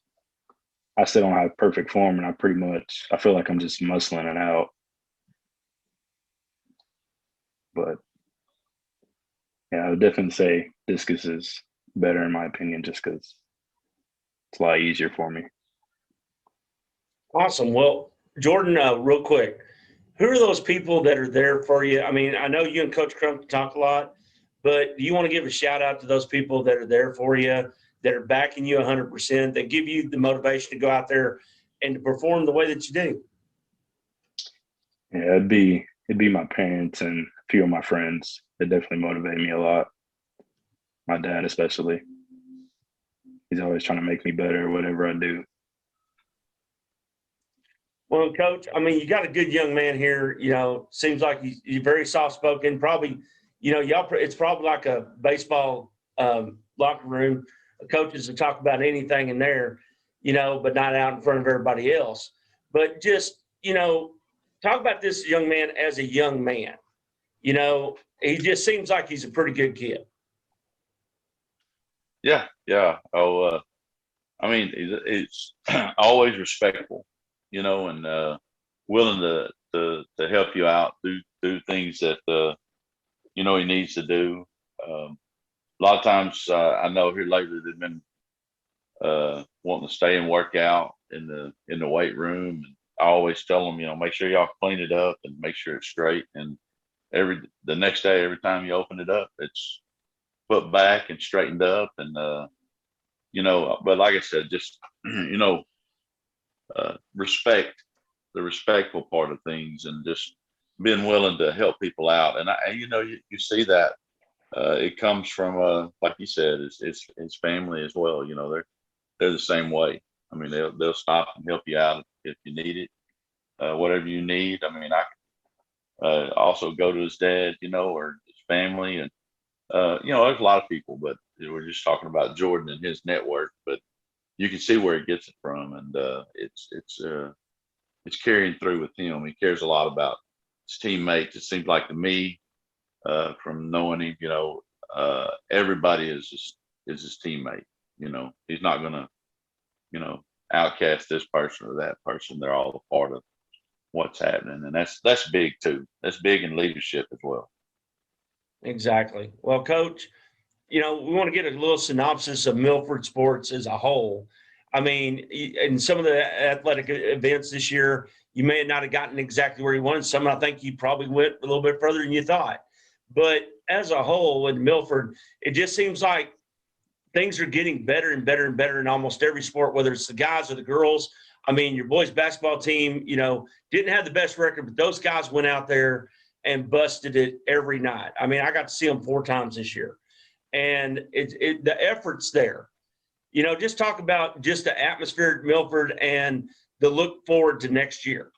I still don't have perfect form, and I feel like I'm just muscling it out. But yeah, I would definitely say discus is better in my opinion, just because it's a lot easier for me. Awesome. Well, Jordan, real quick, who are those people that are there for you? I mean, I know you and Coach Crump talk a lot, but do you want to give a shout out to those people that are there for you, that are backing you 100%, that give you the motivation to go out there and to perform the way that you do? Yeah, it'd be my parents and a few of my friends that definitely motivate me a lot. My dad especially. He's always trying to make me better whatever I do. Well, Coach, I mean, you got a good young man here. You know, seems like he's very soft-spoken. Probably, you know, it's probably like a baseball locker room. Coaches will talk about anything in there, you know, but not out in front of everybody else. But just, you know, talk about this young man as a young man. You know, he just seems like he's a pretty good kid. Yeah. Oh, I mean, it's always respectful, you know, and willing to help you out, do things that you know he needs to do. A lot of times, I know here lately they've been wanting to stay and work out in the weight room. And I always tell them, you know, make sure y'all clean it up and make sure it's straight. And the next day, every time you open it up, it's put back and straightened up. And you know, but like I said, just you know, respect, the respectful part of things, and just being willing to help people out. And you know, you see that it comes from like you said, it's family as well. You know, they're the same way. I mean, they'll stop and help you out if you need it, whatever you need. I mean, I also go to his dad, you know, or his family, and you know, there's a lot of people, but we're just talking about Jordan and his network. But you can see where he gets it from, and it's carrying through with him. He cares a lot about his teammates. It seems like to me, from knowing him, you know, everybody is his teammate. You know, he's not gonna, you know, outcast this person or that person. They're all a part of what's happening, and that's big too. That's big in leadership as well. Exactly. Well, Coach, you know, we want to get a little synopsis of Milford sports as a whole. I mean, in some of the athletic events this year, you may not have gotten exactly where you wanted. Some, I think you probably went a little bit further than you thought. But as a whole in Milford, it just seems like things are getting better and better and better in almost every sport, whether it's the guys or the girls. I mean, your boys' basketball team, you know, didn't have the best record, but those guys went out there and busted it every night. I mean, I got to see them 4 times this year. And the effort's there. You know, just talk about just the atmosphere at Milford and the look forward to next year.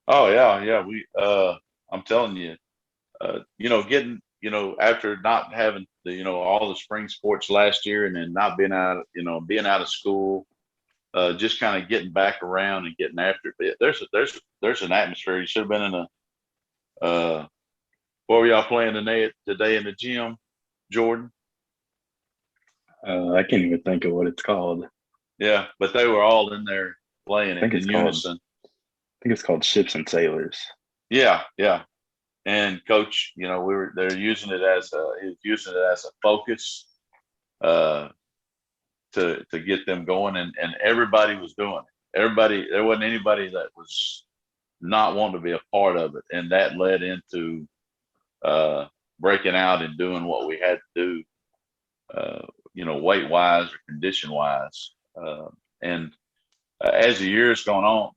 Oh yeah. We I'm telling you, you know, getting, you know, after not having the, you know, all the spring sports last year, and then not being out, you know, being out of school, just kind of getting back around and getting after it. There's an atmosphere. You should have been in what were y'all playing today in the gym, Jordan? I can't even think of what it's called. Yeah, but they were all in there playing in unison. I think it's called Ships and Sailors. Yeah. And Coach, you know, they're using it as a focus to get them going, and everybody was doing it. There wasn't anybody that was not wanting to be a part of it, and that led into breaking out and doing what we had to do, you know, weight wise or condition wise. And as the years gone on,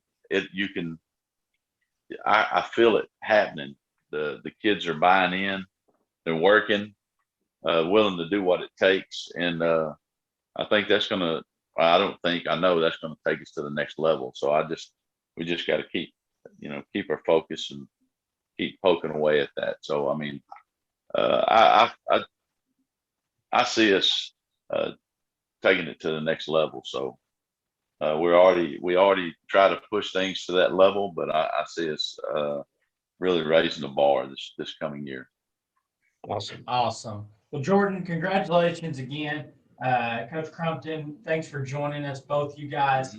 I feel it happening. The kids are buying in, they're working, willing to do what it takes. And I think that's going to, I know that's going to take us to the next level. So we just got to keep our focus and keep poking away at that. So, I mean, I see us taking it to the next level. So we already try to push things to that level, but I see us really raising the bar this coming year. Awesome. Well, Jordan, congratulations again. Coach Crumpton, thanks for joining us, both you guys.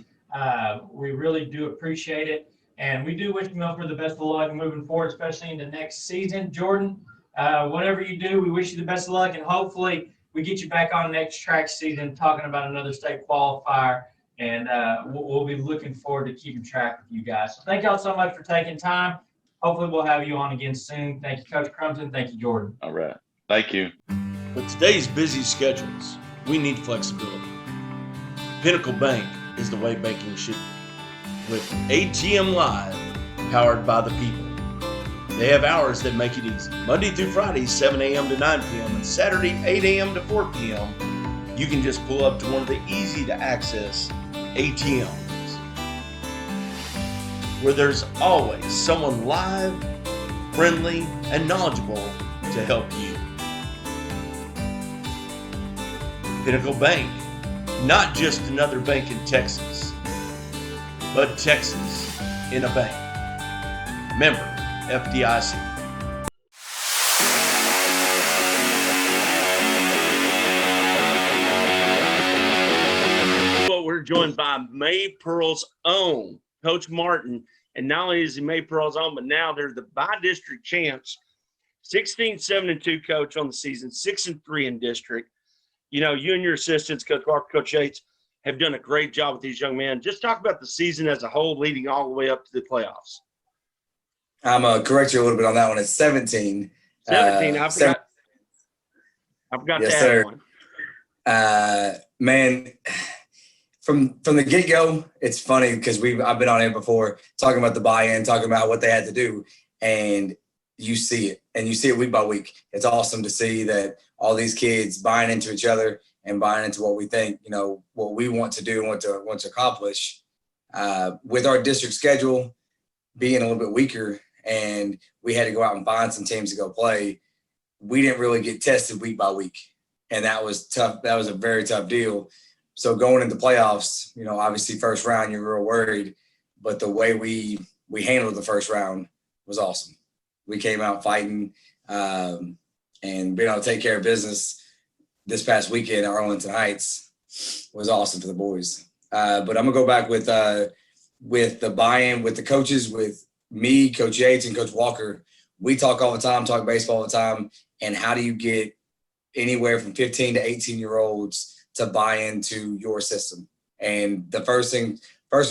We really do appreciate it. And we do wish Milford the best of luck moving forward, especially into next season. Jordan, whatever you do, we wish you the best of luck, and hopefully we get you back on next track season talking about another state qualifier. And we'll be looking forward to keeping track with you guys. So thank y'all so much for taking time. Hopefully we'll have you on again soon. Thank you, Coach Crumpton. Thank you, Jordan. All right. Thank you. With today's busy schedules, we need flexibility. Pinnacle Bank is the way banking should be. With ATM Live, powered by the people. They have hours that make it easy. Monday through Friday, 7 a.m. to 9 p.m. and Saturday, 8 a.m. to 4 p.m. You can just pull up to one of the easy-to-access ATMs, where there's always someone live, friendly, and knowledgeable to help you. Pinnacle Bank, not just another bank in Texas, but Texas in a bank. Member FDIC. joined by Maypearl's own Coach Martin. And not only is he Maypearl's own, but now they're the by-district champs. 16-7-2 coach on the season, 6-3 in district. You know, you and your assistants, Coach Walker, Coach Yates, have done a great job with these young men. Just talk about the season as a whole, leading all the way up to the playoffs. I'm going to correct you a little bit on that one. It's 17. 17. I forgot yes, to sir. add one. Man, from the get-go, it's funny because I've been on it before talking about the buy-in, talking about what they had to do, and you see it, and you see it week by week. It's awesome to see that all these kids buying into each other and buying into what we think, you know, what we want to do and want to accomplish. With our district schedule being a little bit weaker, and we had to go out and find some teams to go play, we didn't really get tested week by week, and that was tough. That was a very tough deal. So going into playoffs, you know, obviously first round, you're real worried, but the way we handled the first round was awesome. We came out fighting and being able to take care of business this past weekend at Arlington Heights was awesome for the boys. But I'm gonna go back with the buy-in with the coaches, with me, Coach Yates, and Coach Walker. We talk all the time, talk baseball all the time, and how do you get anywhere from 15 to 18-year-olds to buy into your system? And the first and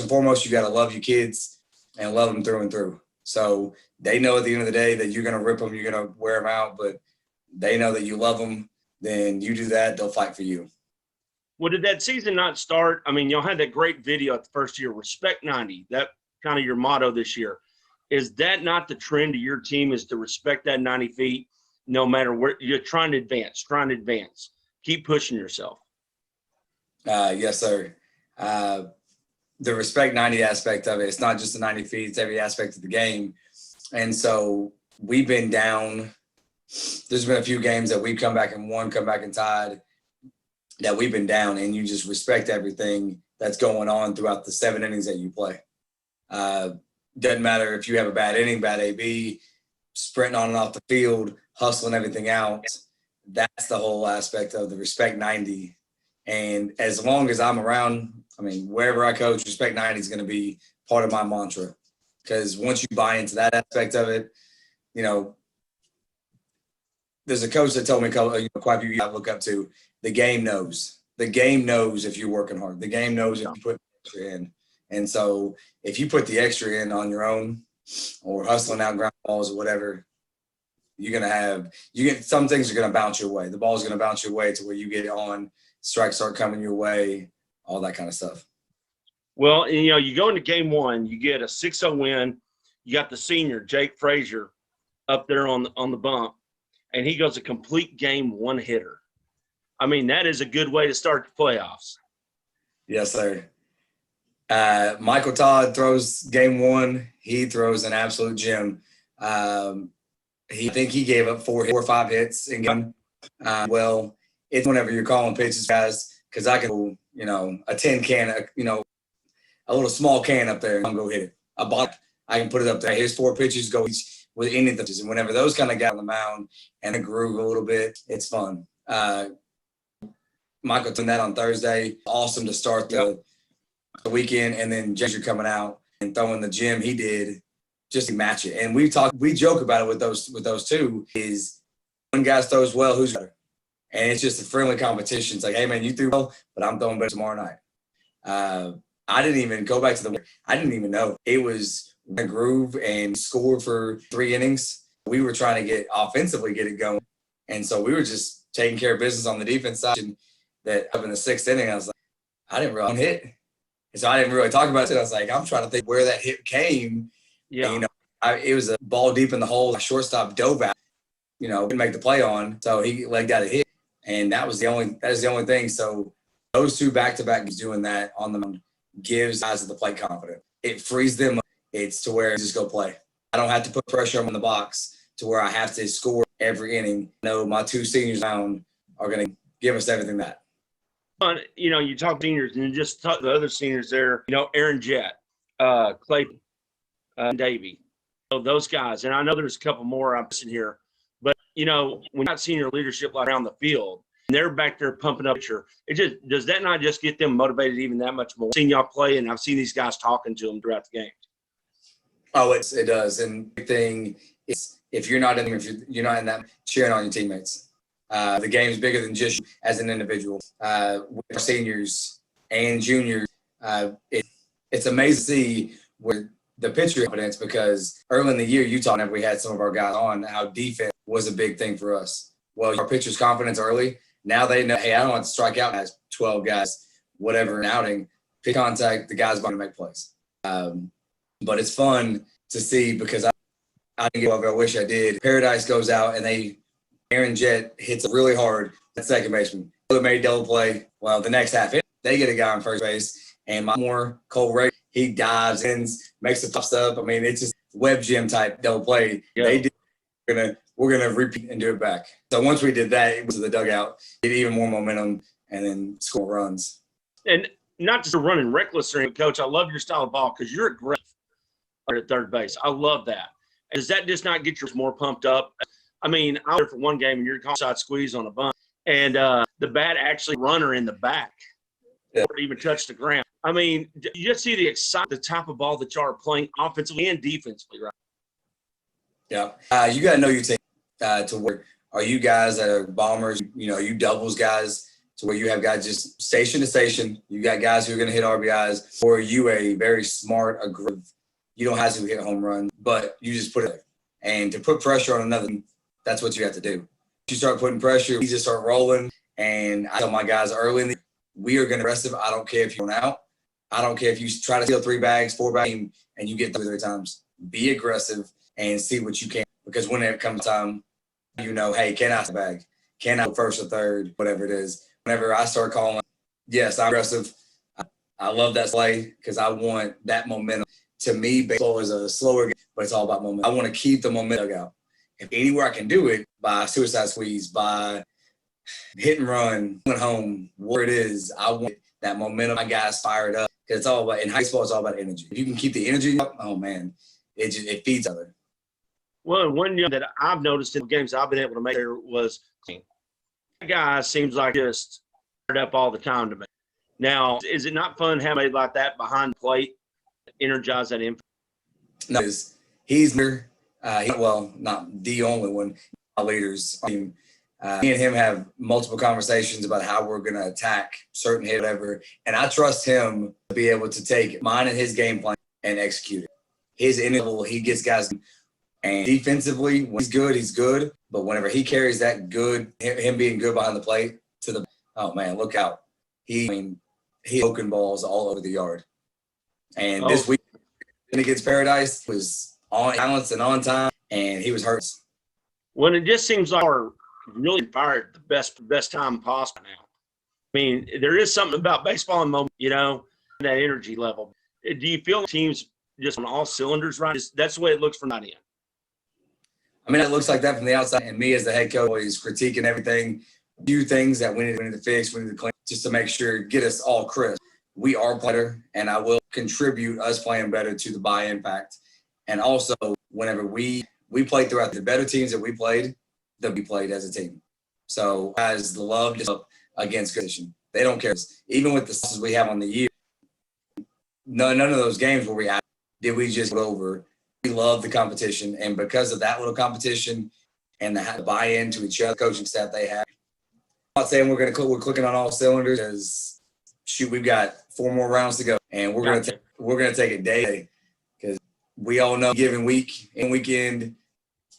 foremost, you got to love your kids and love them through and through. So they know at the end of the day that you're going to rip them, you're going to wear them out, but they know that you love them. Then you do that, they'll fight for you. Well, did that season not start? I mean, y'all had that great video at the first year, Respect 90, that kind of your motto this year. Is that not the trend of your team, is to respect that 90 feet no matter where you're trying to advance, keep pushing yourself? Yes, sir. The respect 90 aspect of it, it's not just the 90 feet, it's every aspect of the game. And so we've been down. There's been a few games that we've come back and won, come back and tied, that we've been down, and you just respect everything that's going on throughout the 7 innings that you play. Doesn't matter if you have a bad inning, bad AB, sprinting on and off the field, hustling everything out. That's the whole aspect of the respect 90. And as long as I'm around, I mean, wherever I coach, respect 90 is going to be part of my mantra. Because once you buy into that aspect of it, you know, there's a coach that told me quite a few years I look up to. The game knows. The game knows if you're working hard. The game knows if you put the extra in. And so if you put the extra in on your own or hustling out ground balls or whatever, some things are going to bounce your way. The ball's going to bounce your way to where you get it on, strikes start coming your way, all that kind of stuff. Well, you know, you go into game one, you get a 6-0 win. You got the senior, Jake Frazier, up there on the bump, and he goes a complete game one hitter. I mean, that is a good way to start the playoffs. Yes, sir. Michael Todd throws game one. He throws an absolute gem. I think he gave up 4 or 5 hits in game. Well, it's whenever you're calling pitches, guys, because I can, you know, a tin can, you know, a little small can up there, and I'll go hit it. A bottle, I can put it up there. His 4 pitches go each with any of them. And whenever those kind of got on the mound and it groove a little bit, it's fun. Michael did that on Thursday. Awesome to start the weekend, and then Jason coming out and throwing the gem he did just to match it. And we joke about it with those two, is one guy throws well, who's better? And it's just a friendly competition. It's like, hey man, you threw well, but I'm throwing better tomorrow night. I didn't even go back to I didn't even know. It was a groove and scored for 3 innings. We were trying to get it going. And so we were just taking care of business on the defense side. And that up in the 6th inning, I was like, I didn't really hit. And so I didn't really talk about it. I was like, I'm trying to think where that hit came. Yeah. And, you know, it was a ball deep in the hole. Shortstop dove out, you know, didn't make the play on. So he legged out a hit. And that was the only thing. So those 2 back-to-back doing that on the mound gives guys at the plate confidence. It frees them up. It's to where just go play. I don't have to put pressure on the box to where I have to score every inning. No, my 2 seniors down are going to give us everything that. You know, you talk seniors and you just talk to the other seniors there, you know, Aaron Jett, Clay, Davey, those guys. And I know there's a couple more I'm missing here. But, you know, when you got senior leadership like around the field, they're back there pumping up. Does that not just get them motivated even that much more? I've seen y'all play, and I've seen these guys talking to them throughout the game. Oh, it does. And the thing is, if you're not in that cheering on your teammates, the game's bigger than just you as an individual. With seniors and juniors, it's amazing to see where the pitcher confidence, because early in the year, Utah, whenever we had some of our guys on, how defense was a big thing for us. Well, our pitchers' confidence early, now they know, hey, I don't have to strike out as 12 guys, whatever, an outing. Pick contact, the guy's going to make plays. But it's fun to see, because I didn't get what I wish I did. Paradise goes out and Aaron Jett hits it really hard at second baseman. Made double play. Well, the next half, they get a guy on first base, and Cole Ray, he dives in, makes the pops up. I mean, it's just web gym type double play. Yeah. They did. We're gonna repeat and do it back. So once we did that, it was the dugout, get even more momentum, and then score runs. And not just running reckless or anything, Coach. I love your style of ball because you're aggressive at third base. I love that. Does that just not get you more pumped up? I mean, I was there for one game and you're calling side squeeze on a bunt, and the bat actually runner in the back, or even touched the ground. I mean, you just see the type of ball that y'all are playing offensively and defensively, right? Yeah. You got to know your team to where are you guys that are bombers, you doubles guys to where you have guys just station to station. You got guys who are going to hit RBIs, or you a very smart, aggressive. You don't have to hit home run, but you just put it there. And to put pressure on another, that's what you have to do. You start putting pressure, you just start rolling. And I tell my guys early in the we are going to aggressive. I don't care if you're out. I don't care if you try to steal 3 bags, 4 bags, and you get 3 times. Be aggressive and see what you can. Because when it comes time, hey, can I bag? Can I go first or third? Whatever it is. Whenever I start calling, yes, I'm aggressive. I love that play because I want that momentum. To me, baseball is a slower game, but it's all about momentum. I want to keep the momentum out. If anywhere I can do it, by suicide squeeze, by hit and run, going home, where it is, I want that momentum. My guys fired up. Because it's all about, in high school, it's all about energy. If you can keep the energy up, oh man, it feeds other. Well, one that I've noticed in the games I've been able to make there was that guy seems like just fired up all the time to me. Now, is it not fun having made like that behind the plate, energize that info? No, he's there. Well, not the only one. Our leaders. Me and him have multiple conversations about how we're going to attack certain hit, whatever. And I trust him to be able to take mine and his game plan and execute it. His interval, he gets guys. And defensively, when he's good. But whenever he carries that good, him being good behind the plate oh man, look out. He's poking balls all over the yard. And this week, against Paradise was on balance and on time, and he was hurt. Well, it just seems like we're really fired the best time possible now. I mean, there is something about baseball and moment, that energy level. Do you feel the team's just on all cylinders right? That's the way it looks from that end. I mean, it looks like that from the outside, and me as the head coach is critiquing everything, few things that we need to fix, we need to clean, just to make sure, get us all crisp. We are better, and I will contribute us playing better to the by-impact. And also, whenever we played throughout the better teams that we played as a team. So, as the love just up against competition, they don't care. Even with the losses we have on the year, none of those games where did we just go over. We love the competition, and because of that little competition and the buy-in to each other, coaching staff they have. I'm not saying we're clicking on all cylinders, because we've got 4 more rounds to go, and we're gonna take it day because we all know given week and weekend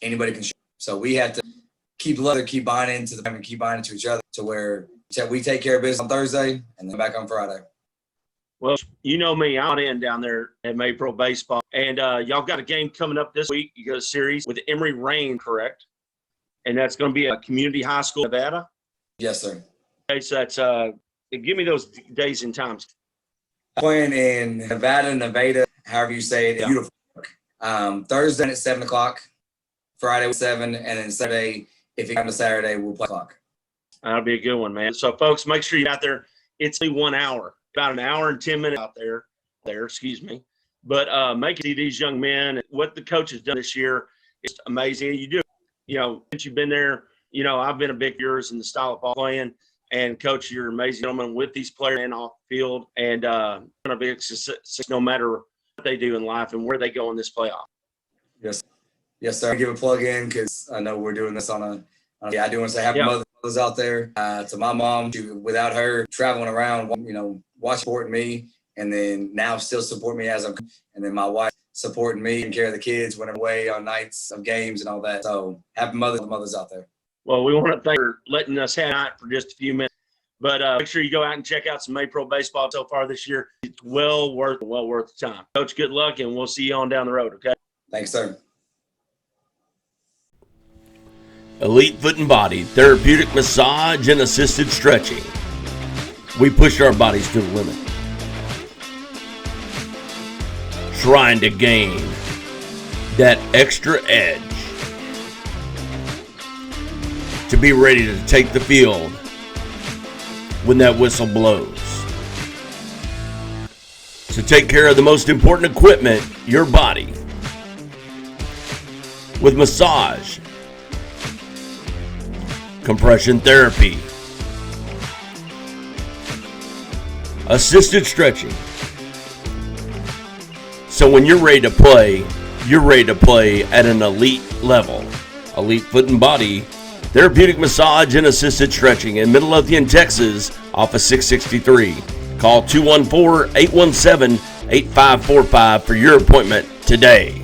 anybody can shoot. So we have to keep buying into them and keep buying into each other to where we take care of business on Thursday and then back on Friday. Well, you know me, I'm in down there at Maypearl Baseball. And y'all got a game coming up this week. You got a series with Emory Rain, correct? And that's going to be a community high school, Nevada? Yes, sir. Okay, so that's give me those days and times. Playing in Nevada, however you say it. Yeah. Beautiful. Thursday at 7 o'clock, Friday at 7, and then Saturday, if you come to Saturday, we'll play o'clock. That'll be a good one, man. So, folks, make sure you're out there. It's only 1 hour, about an hour and 10 minutes out there, excuse me. But make it see these young men. What the coach has done this year is amazing. You do, since you've been there, I've been a big yours in the style of ball playing. And coach, you're amazing gentlemen with these players and off the field, and going to be a success no matter what they do in life and where they go in this playoff. Yes, sir. Give a plug in because I know we're doing this on I do want to say happy mothers out there to my mom. Without her traveling around, watching, supporting me, and then now still support me as I'm, and then my wife supporting me and care of the kids when I'm away on nights of games and all that. So happy mothers out there. Well, we want to thank you for letting us have night for just a few minutes. But make sure you go out and check out some Maypearl baseball so far this year. It's well worth the time. Coach, good luck, and we'll see you on down the road, okay? Thanks, sir. Elite Foot and Body, therapeutic massage and assisted stretching. We push our bodies to the limit, trying to gain that extra edge to be ready to take the field when that whistle blows. So take care of the most important equipment, your body, with massage, compression therapy, assisted stretching. So when you're ready to play at an elite level. Elite Foot and Body, therapeutic massage and assisted stretching in Midlothian, Texas, off of 663. Call 214-817-8545 for your appointment today.